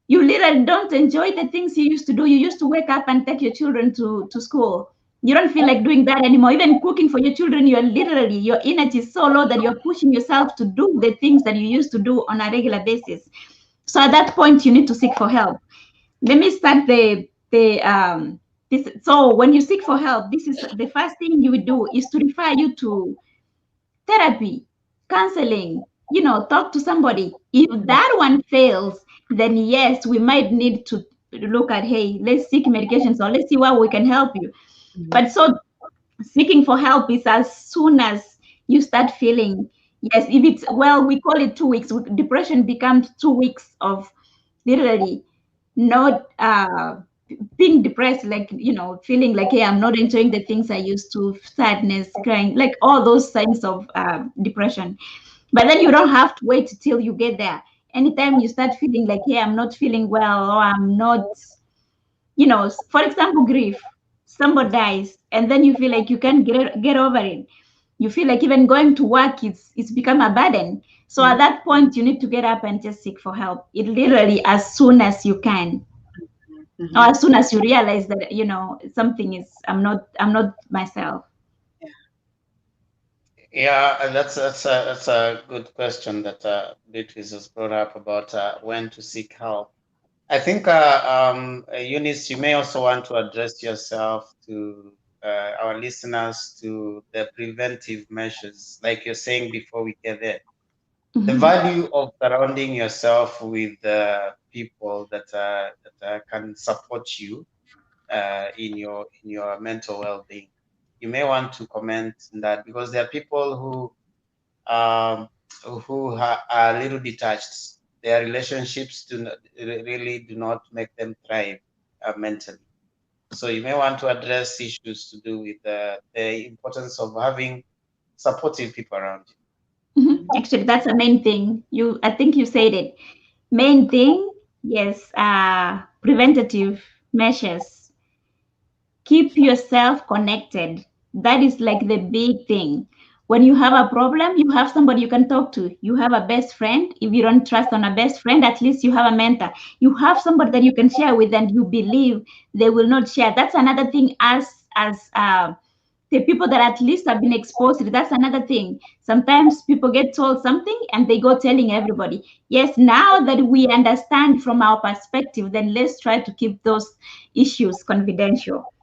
literally don't enjoy the things you used to do. You used to wake up and take your children to school. You don't feel like doing that anymore. Even cooking for your children, you're literally, your energy is so low that you're pushing yourself to do the things that you used to do on a regular basis. So at that point, you need to seek for help. Let me start so when you seek for help, this is the first thing you would do is to refer you to therapy, counseling, you know, talk to somebody. If that one fails, then yes, we might need to look at, hey, let's seek medications or let's see how we can help you. But so seeking for help is as soon as you start feeling, yes, if it's, well, we call it 2 weeks. Depression becomes 2 weeks of literally not being depressed, like, you know, feeling like, hey, I'm not enjoying the things I used to, sadness, crying, like all those signs of depression. But then you don't have to wait till you get there. Anytime you start feeling like, hey, I'm not feeling well, or I'm not, you know, for example, grief, somebody dies, and then you feel like you can't get over it. You feel like even going to work, it's become a burden. So at that point, you need to get up and just seek for help. It literally as soon as you can. Or as soon as you realize that, you know, something is, I'm not myself. Yeah, that's a good question that Beatrice has brought up about when to seek help. I think Eunice, you may also want to address yourself to our listeners to the preventive measures, like you're saying before we get there. The value of surrounding yourself with people that can support you in your mental well-being. You may want to comment on that because there are people who are a little detached. Their relationships really do not make them thrive mentally. So you may want to address issues to do with the importance of having supportive people around you. Actually, that's the main thing. I think you said it. Main thing, yes, preventative measures. Keep yourself connected. That is like the big thing. When you have a problem, you have somebody you can talk to. You have a best friend. If you don't trust on a best friend, at least you have a mentor. You have somebody that you can share with, and you believe they will not share. That's another thing. As the people that at least have been exposed to it, that's another thing. Sometimes people get told something and they go telling everybody. Yes, now that we understand from our perspective, then let's try to keep those issues confidential.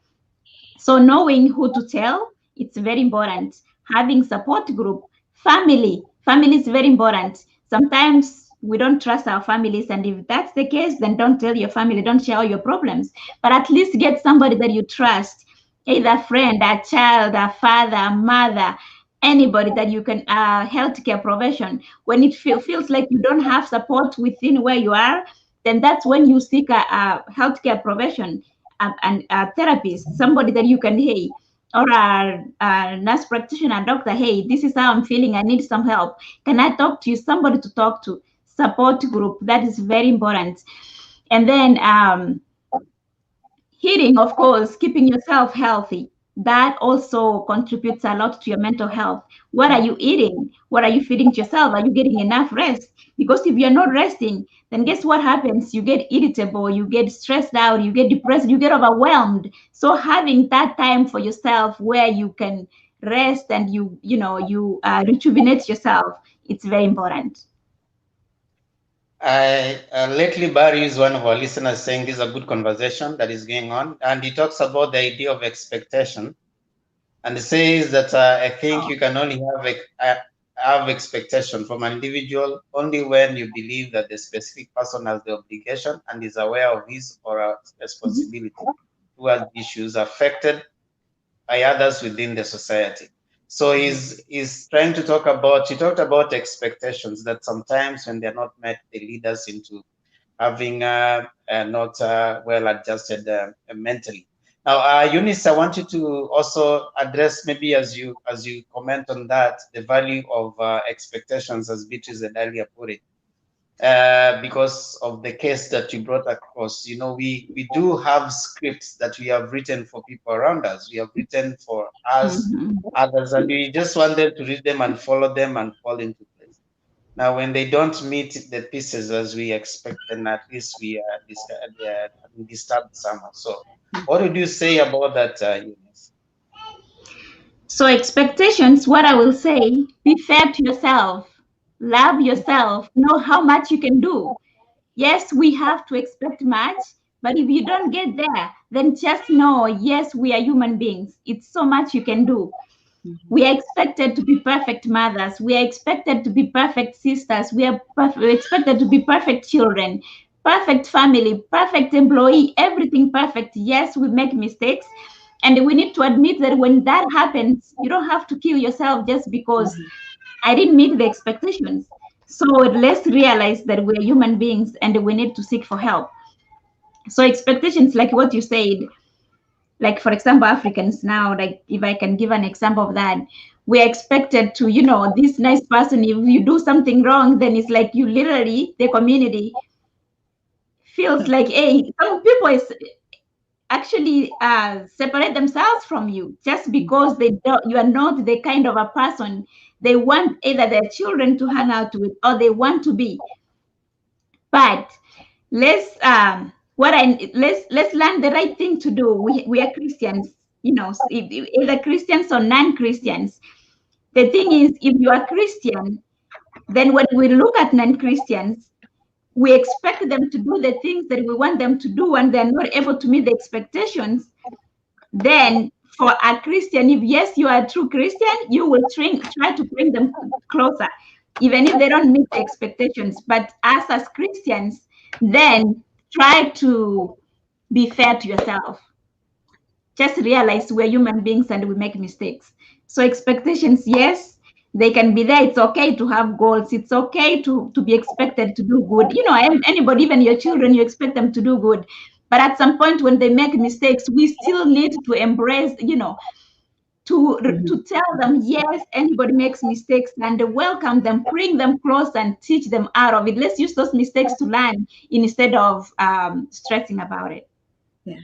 So knowing who to tell, it's very important. Having support group, family is very important. Sometimes we don't trust our families, and if that's the case, then don't tell your family, don't share all your problems, but at least get somebody that you trust, either a friend, a child, a father, a mother, anybody that you can, healthcare profession. When it feels like you don't have support within where you are, then that's when you seek a healthcare profession, and a therapist, somebody that you can, hey, or a nurse practitioner, doctor, hey, this is how I'm feeling, I need some help. Can I talk to you? Somebody to talk to. Support group, that is very important. And then eating, of course, keeping yourself healthy. That also contributes a lot to your mental health. What are you eating? What are you feeding to yourself? Are you getting enough rest? Because if you're not resting, then guess what happens? You get irritable, you get stressed out, you get depressed, you get overwhelmed. So having that time for yourself where you can rest and you rejuvenate yourself, it's very important. Lately, Barry is one of our listeners saying this is a good conversation that is going on, and he talks about the idea of expectation, and he says that I think you can only have expectation from an individual only when you believe that the specific person has the obligation and is aware of his or her responsibility towards issues affected by others within the society. So he's trying to talk about, he talked about expectations that sometimes when they're not met, they lead us into having not well adjusted mentally. Now, Eunice, I want you to also address, maybe as you comment on that, the value of expectations, as Beatrice and earlier put it. because of the case that you brought across. You know, we do have scripts that we have written for people around us. We have written for us, others, and we just want them to read them and follow them and fall into place. Now, when they don't meet the pieces as we expect, then at least we disturb someone. So, what would you say about that, Eunice? So expectations, what I will say, be fair to yourself, love yourself, know how much you can do. Yes, we have to expect much, but if you don't get there, then just know, yes, we are human beings. It's so much you can do. We are expected to be perfect mothers. We are expected to be perfect sisters. We're expected to be perfect children, perfect family, perfect employee, everything perfect. Yes, we make mistakes. And we need to admit that when that happens, you don't have to kill yourself just because I didn't meet the expectations. So let's realize that we're human beings and we need to seek for help. So expectations, like what you said, like for example, Africans now, like if I can give an example of that, we're expected to, you know, this nice person, if you do something wrong, then it's like you literally, the community feels like, hey, some people is actually separate themselves from you just because you are not the kind of a person they want either their children to hang out with or they want to be. But let's let's learn the right thing to do. We are Christians, you know, either Christians or non-Christians. The thing is, if you are Christian, then when we look at non-Christians, we expect them to do the things that we want them to do, and they're not able to meet the expectations. Then for a Christian, if yes, you are a true Christian, you will try to bring them closer, even if they don't meet the expectations. But us as Christians, then try to be fair to yourself. Just realize we're human beings and we make mistakes. So expectations, yes, they can be there. It's okay to have goals. It's okay to be expected to do good. You know, anybody, even your children, you expect them to do good. But at some point when they make mistakes, we still need to embrace, you know, to tell them, yes, anybody makes mistakes, and welcome them, bring them close and teach them out of it. Let's use those mistakes to learn instead of stressing about it. Yeah.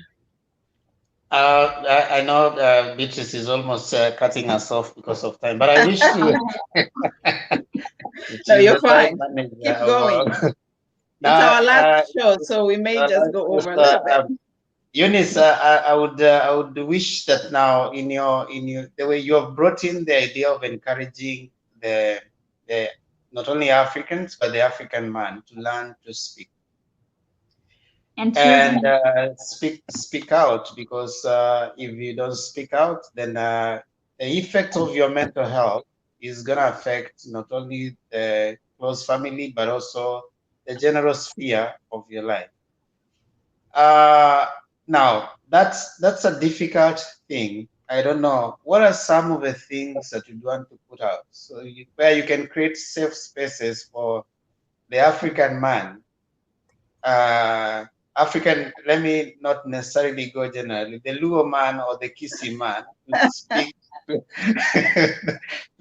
I know Beatrice is almost cutting us off because of time, but I wish she. No, you're fine. Keep going. It's our last show, so we may just go over a little bit. Eunice, I would wish that now in your the way you have brought in the idea of encouraging the not only Africans but the African man to learn to speak and speak out, because if you don't speak out, then the effect of your mental health is gonna affect not only the close family but also the general sphere of your life. Now that's a difficult thing. I don't know. What are some of the things that you want to put out where you can create safe spaces for the African man? Let me not necessarily go generally, the Luo man or the Kisi man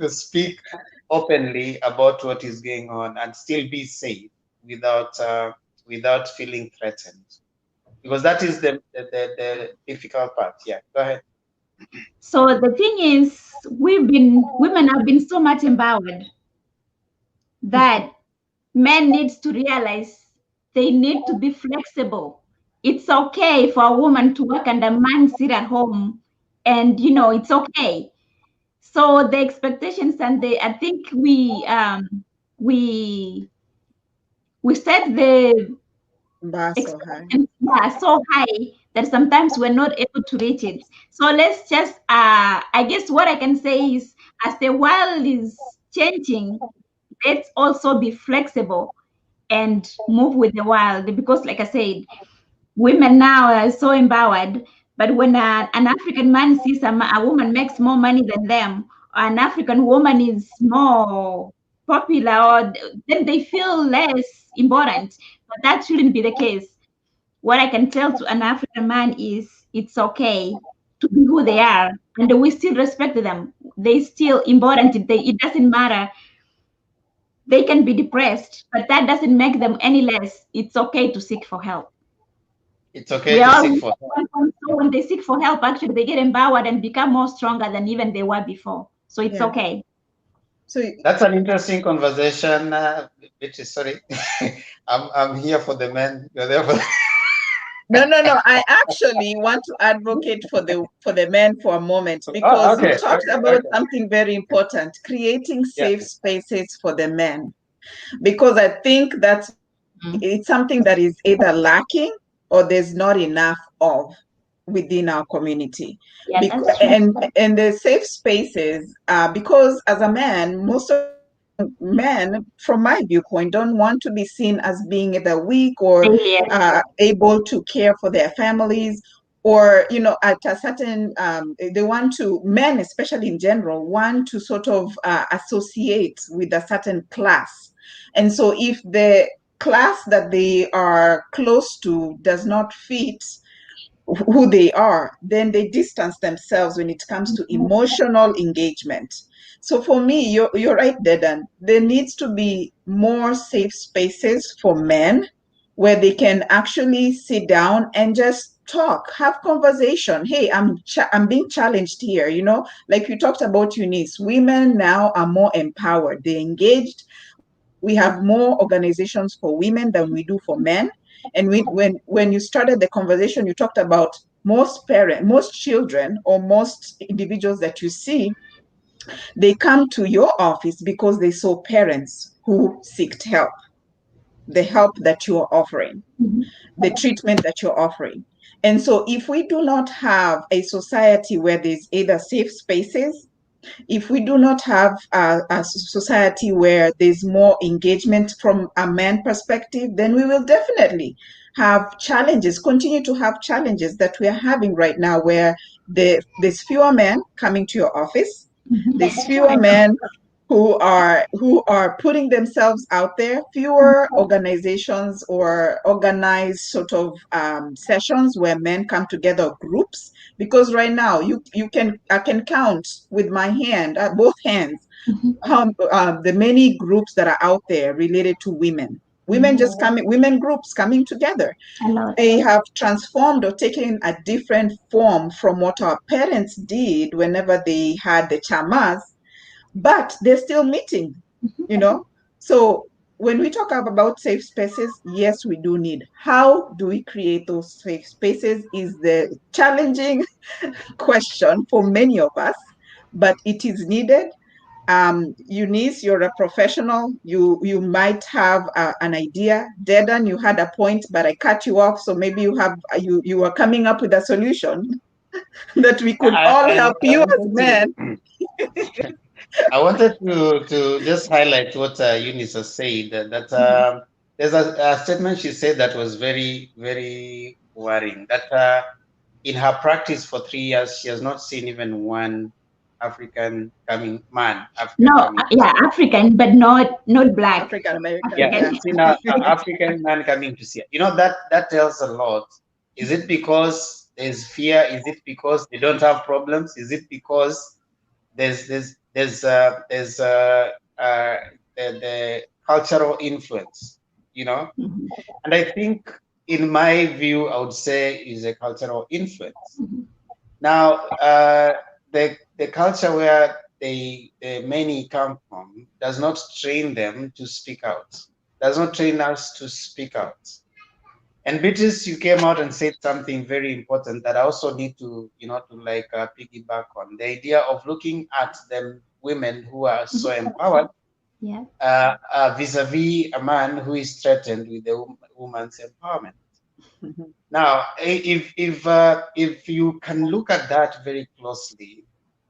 to speak openly about what is going on and still be safe without feeling threatened. Because that is the difficult part. Yeah, go ahead. So the thing is, women have been so much empowered that men needs to realize they need to be flexible. It's okay for a woman to work and a man sit at home, and you know it's okay. So the expectations and I think we set the bar so high. So high that sometimes we're not able to reach it. So let's just I guess what I can say is, as the world is changing, let's also be flexible and move with the world, because like I said, women now are so empowered. But when an African man sees a woman makes more money than them, or an African woman is more popular, or then they feel less important. But that shouldn't be the case. What I can tell to an African man is it's okay to be who they are, and we still respect them. They still important. It doesn't matter They can be depressed, but that doesn't make them any less. It's okay to seek for help. It's okay to seek for help. So when they seek for help, actually, they get empowered and become more stronger than even they were before. So it's okay. So that's an interesting conversation. Sorry, I'm here for the men. You're there for. No. I actually want to advocate for the men for a moment, because you talked about something very important: creating safe spaces for the men. Because I think that's it's something that is either lacking or there's not enough of within our community. And the safe spaces, because as a man, most of men, from my viewpoint, don't want to be seen as being either weak or able to care for their families, or at a certain they want to, men especially in general, want to sort of associate with a certain class. And so if the class that they are close to does not fit who they are, then they distance themselves when it comes to emotional engagement. So for me, you're right, Dedan. There needs to be more safe spaces for men where they can actually sit down and just talk, have conversation. Hey, I'm being challenged here. Like you talked about, Eunice, women now are more empowered. They're engaged. We have more organizations for women than we do for men. And when you started the conversation, you talked about most children, or most individuals that you see, they come to your office because they saw parents who seeked help, the help that you are offering, the treatment that you're offering. And so if we do not have a society where there's either safe spaces, if we do not have a society where there's more engagement from a man perspective, then we will definitely have challenges, continue to have challenges that we are having right now, where there's fewer men coming to your office. There's fewer men who are putting themselves out there, fewer organizations or organized sort of sessions where men come together, groups. Because right now I can count with my hand, both hands, the many groups that are out there related to women. Women groups coming together. They have transformed or taken a different form from what our parents did whenever they had the chamas, but they're still meeting, So when we talk about safe spaces, yes, we do need. How do we create those safe spaces is the challenging question for many of us, but it is needed. Eunice, you're a professional. You might have an idea. Dedan, you had a point, but I cut you off. So maybe you are coming up with a solution that we could all help you as men. I wanted to just highlight what Eunice has said, that there's a statement she said that was very, very worrying, that in her practice for 3 years, she has not seen even one African coming man. African, but not black. African American. Yeah, seen an African man coming to see her. That tells a lot. Is it because there's fear? Is it because they don't have problems? Is it because there's the cultural influence, And I think, in my view, I would say is a cultural influence. Now, the culture where the many come from does not train them to speak out, does not train us to speak out. And Beatrice, you came out and said something very important that I also need to, piggyback on. The idea of looking at them women who are so empowered, vis-a-vis a man who is threatened with the woman's empowerment. Now, if you can look at that very closely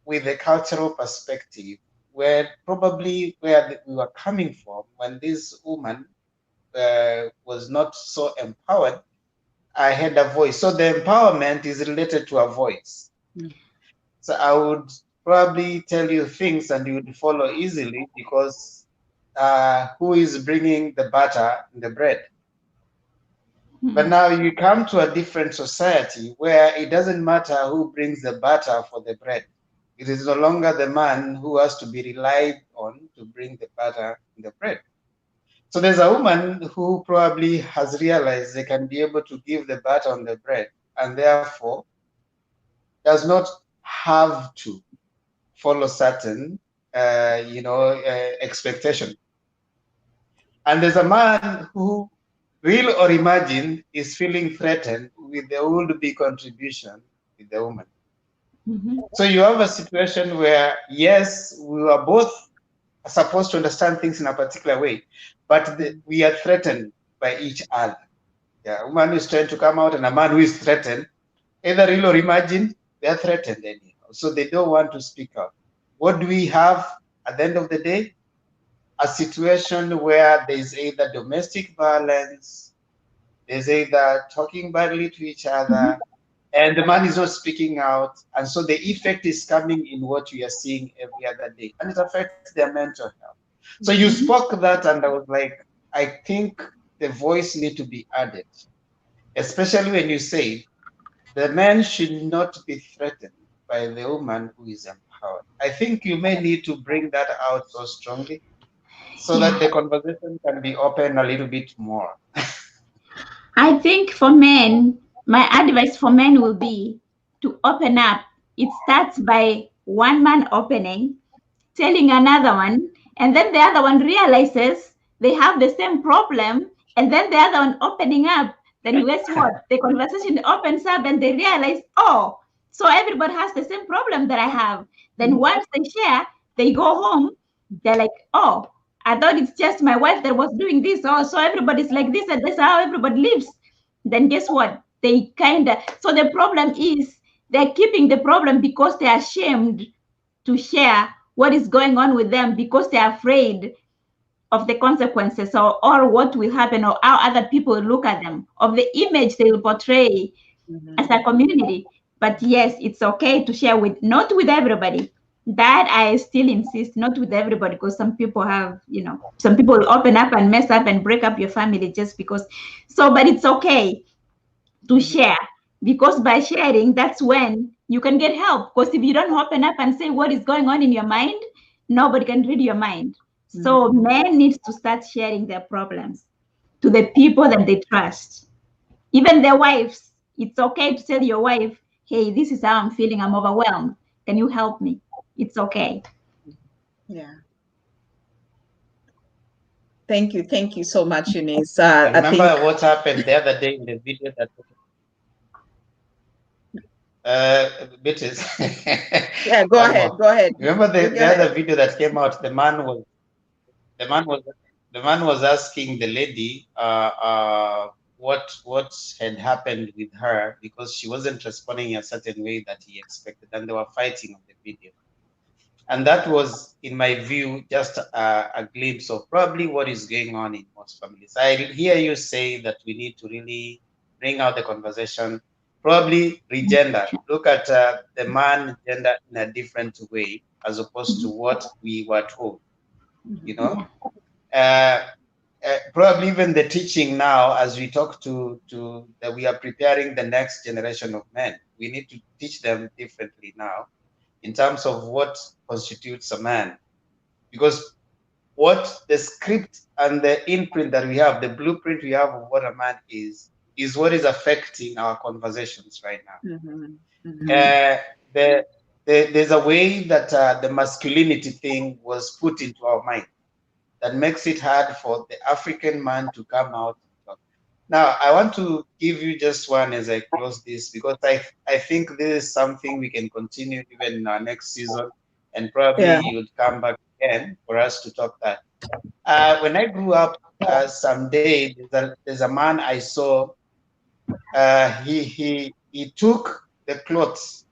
with a cultural perspective, where probably where we were coming from when this woman was not so empowered, I had a voice. So the empowerment is related to a voice. So I would probably tell you things and you would follow easily, because who is bringing the butter and the bread? But now you come to a different society where it doesn't matter who brings the butter for the bread. It is no longer the man who has to be relied on to bring the butter and the bread. So there's a woman who probably has realized they can be able to give the butter on the bread and therefore does not have to follow certain, expectation. And there's a man who, real or imagined, is feeling threatened with the would-be contribution with the woman. So you have a situation where, yes, we are both supposed to understand things in a particular way, but we are threatened by each other. Yeah, a woman who is trying to come out and a man who is threatened, either real or imagined, they are threatened anyhow. So they don't want to speak out. What do we have at the end of the day? A situation where there's either domestic violence, there's either talking badly to each other, and the man is not speaking out. And so the effect is coming in what we are seeing every other day, and it affects their mental health. So you spoke that, and I was like, I think the voice need to be added, especially when you say the man should not be threatened by the woman who is empowered. I think you may need to bring that out so strongly so that the conversation can be open a little bit more. I think for men, my advice for men will be to open up. It starts by one man opening, telling another one, and then the other one realizes they have the same problem, and then the other one opening up. Then guess what? The conversation opens up and they realize, oh, so everybody has the same problem that I have. Then once they share, they go home, they're like, oh, I thought it's just my wife that was doing this. Oh, so everybody's like this, and that's how everybody lives. Then guess what? They so the problem is they're keeping the problem because they're ashamed to share what is going on with them because they're afraid of the consequences or what will happen or how other people look at them, of the image they will portray as a community. But yes, it's okay to share not with everybody. That I still insist, not with everybody, because some people have, some people open up and mess up and break up your family just because. But it's okay to share, because by sharing, that's when you can get help. Because if you don't open up and say what is going on in your mind, nobody can read your mind. So men need to start sharing their problems to the people that they trust. Even their wives, it's okay to tell your wife, hey, this is how I'm feeling, I'm overwhelmed. Can you help me? It's okay. Yeah. Thank you so much, Eunice. Remember what happened the other day in the video that Beatrice. Yeah, go ahead. Remember the other video that came out? The man was asking the lady what had happened with her because she wasn't responding in a certain way that he expected, and they were fighting on the video. And that was, in my view, just a glimpse of probably what is going on in most families. I hear you say that we need to really bring out the conversation, probably regender, look at the man gender in a different way as opposed to what we were told, probably even the teaching now, as we talk to that we are preparing the next generation of men, we need to teach them differently now in terms of what constitutes a man, because what the script and the imprint that we have, the blueprint we have of what a man is what is affecting our conversations right now. There's a way that the masculinity thing was put into our mind that makes it hard for the African man to come out and talk. Now, I want to give you just one as I close this, because I think this is something we can continue even in our next season, and probably you would come back again for us to talk that. When I grew up, someday there's a man I saw. He took the clothes.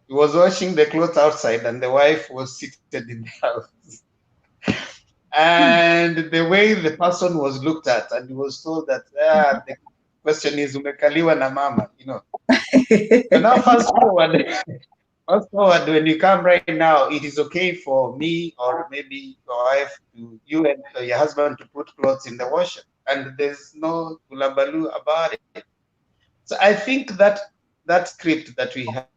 He was washing the clothes outside, and the wife was seated in the house. And the way the person was looked at, and he was told that the question is umekaliwa na mama, So now fast forward, when you come right now, it is okay for me or maybe your wife, you and your husband to put clothes in the washer, and there's no gulabalu about it. So I think that script that we have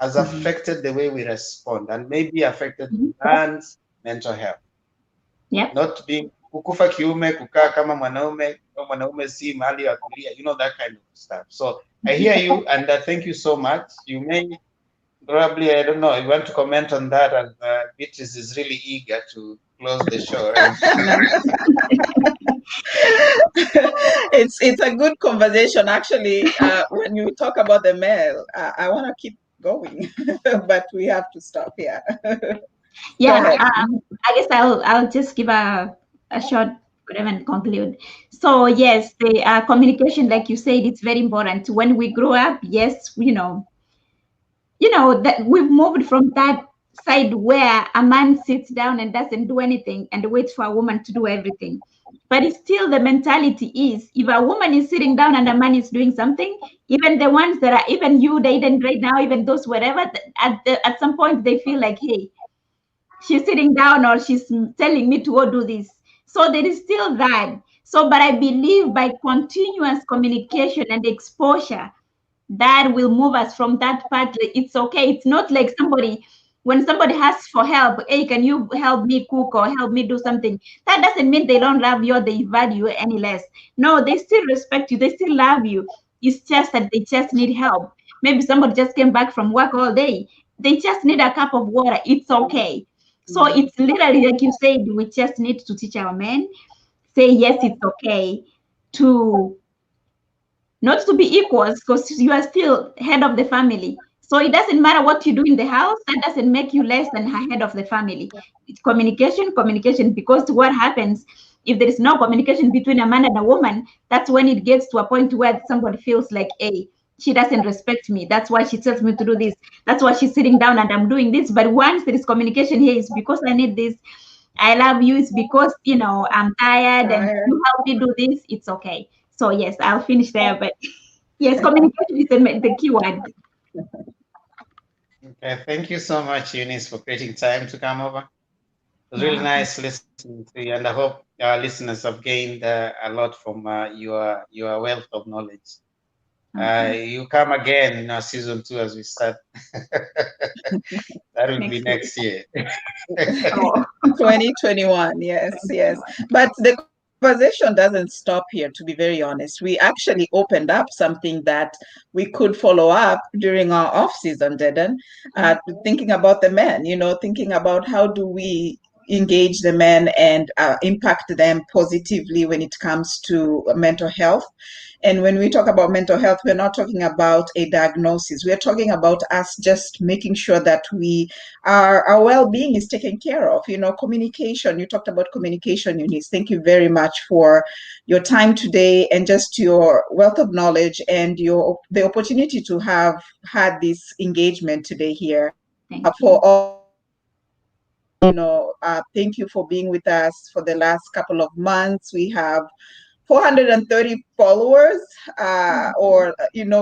has affected the way we respond and maybe affected man's mental health. Yeah. Not being kukufa kiume, kukaa kama mwanaume, mwanaume si mahali ya kulia, that kind of stuff. So I hear you, and thank you so much. You may probably, I don't know, you want to comment on that, and Beatrice is really eager to close the show, right? It's a good conversation, actually. When you talk about the male, I want to keep going, but we have to stop here. Yeah, I guess I'll just give a short whatever and conclude. So yes, the communication, like you said, it's very important. When we grow up, yes, that we've moved from that side where a man sits down and doesn't do anything and waits for a woman to do everything. But it's still the mentality is if a woman is sitting down and a man is doing something, even the ones that are even you dating right now, even those whatever, at some point they feel like, hey, she's sitting down or she's telling me to go do this. So there is still that. So, but I believe by continuous communication and exposure, that will move us from that part. It's okay. It's not like when somebody asks for help, hey, can you help me cook or help me do something? That doesn't mean they don't love you or they value you any less. No, they still respect you. They still love you. It's just that they just need help. Maybe somebody just came back from work all day. They just need a cup of water. It's okay. So it's literally like you said, we just need to teach our men, say, yes, it's okay to not to be equals because you are still head of the family. So it doesn't matter what you do in the house, that doesn't make you less than head of the family. It's communication, because what happens if there is no communication between a man and a woman, that's when it gets to a point where somebody feels like, hey, she doesn't respect me. That's why she tells me to do this. That's why she's sitting down and I'm doing this. But once there is communication here, it's because I need this. I love you. It's because, I'm tired and you help me do this. It's okay. So yes, I'll finish there. But yes, communication is the key word. Okay, thank you so much, Eunice, for creating time to come over. It was really nice listening to you, and I hope our listeners have gained a lot from your wealth of knowledge. You come again in season 2 as we start. That will be next year. 2021, yes. But the conversation doesn't stop here, to be very honest. We actually opened up something that we could follow up during our off-season, Dedan, thinking about the men, thinking about how do we engage the men and impact them positively when it comes to mental health. And when we talk about mental health, we're not talking about a diagnosis. We're talking about us just making sure that our well-being is taken care of. Communication. You talked about communication, Eunice. Thank you very much for your time today and just your wealth of knowledge and the opportunity to have had this engagement today here. For all, thank you for being with us for the last couple of months. We have 430 followers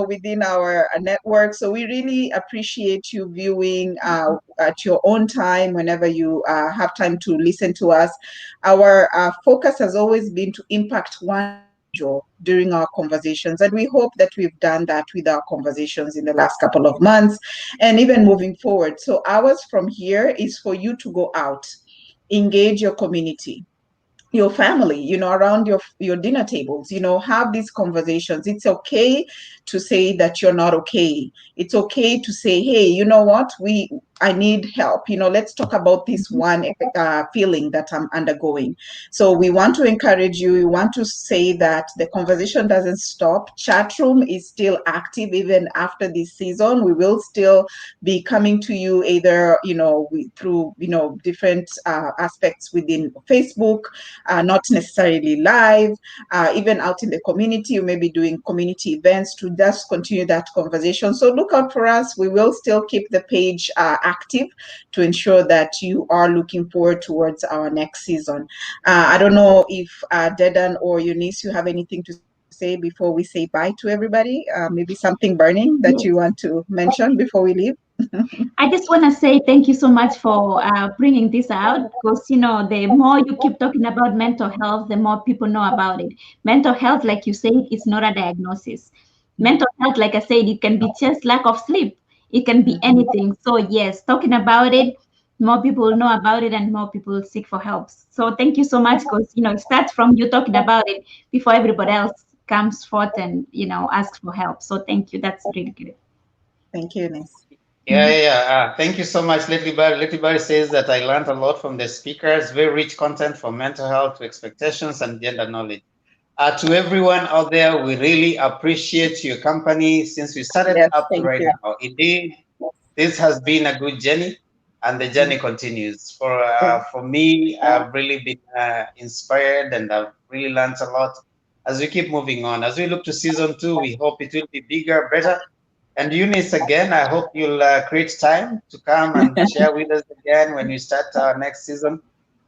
within our network. So we really appreciate you viewing at your own time whenever you have time to listen to us. Our focus has always been to impact one individual during our conversations, and we hope that we've done that with our conversations in the last couple of months and even moving forward. So ours from here is for you to go out, engage your community, your family, around your dinner tables, have these conversations. It's okay to say that you're not okay. It's okay to say, hey, you know what, I need help. Let's talk about this one feeling that I'm undergoing. So we want to encourage you. We want to say that the conversation doesn't stop. Chat room is still active even after this season. We will still be coming to you either, through, different aspects within Facebook, not necessarily live, even out in the community. You may be doing community events to just continue that conversation. So look out for us. We will still keep the page active to ensure that you are looking forward towards our next season. I don't know if Dedan or Eunice, you have anything to say before we say bye to everybody? Maybe something burning that you want to mention before we leave? I just want to say thank you so much for bringing this out, because the more you keep talking about mental health, the more people know about it. Mental health, like you said, is not a diagnosis. Mental health, like I said, it can be just lack of sleep. It can be anything. So yes, talking about it, more people know about it and more people seek for help. So thank you so much, because it starts from you talking about it before everybody else comes forth and asks for help. So thank you. That's really good. Thank you, Eunice. Yeah. Thank you so much, Little Barry says that I learned a lot from the speakers. Very rich content from mental health to expectations and gender knowledge. To everyone out there, we really appreciate your company since we started Yes, up to thank right you. now. Indeed, this has been a good journey, and the journey continues. For me, I've really been inspired, and I've really learned a lot as we keep moving on. As we look to season 2, we hope it will be bigger, better. And Eunice, again, I hope you'll create time to come and share with us again when we start our next season,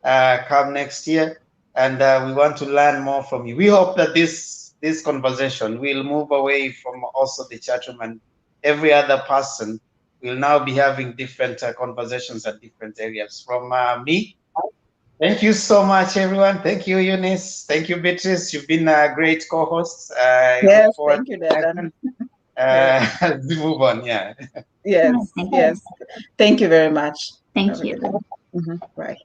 come next year. And we want to learn more from you. We hope that this conversation will move away from also the chat room, and every other person will now be having different conversations at different areas. From me, thank you so much, everyone. Thank you, Eunice. Thank you, Beatrice. You've been a great co-host. I Yes, look forward thank you, to the next Dadan. one. Yes. As we move on, yeah. Yes, Thank you. yes. Thank you very much. Thank Have a you. good day. Bye.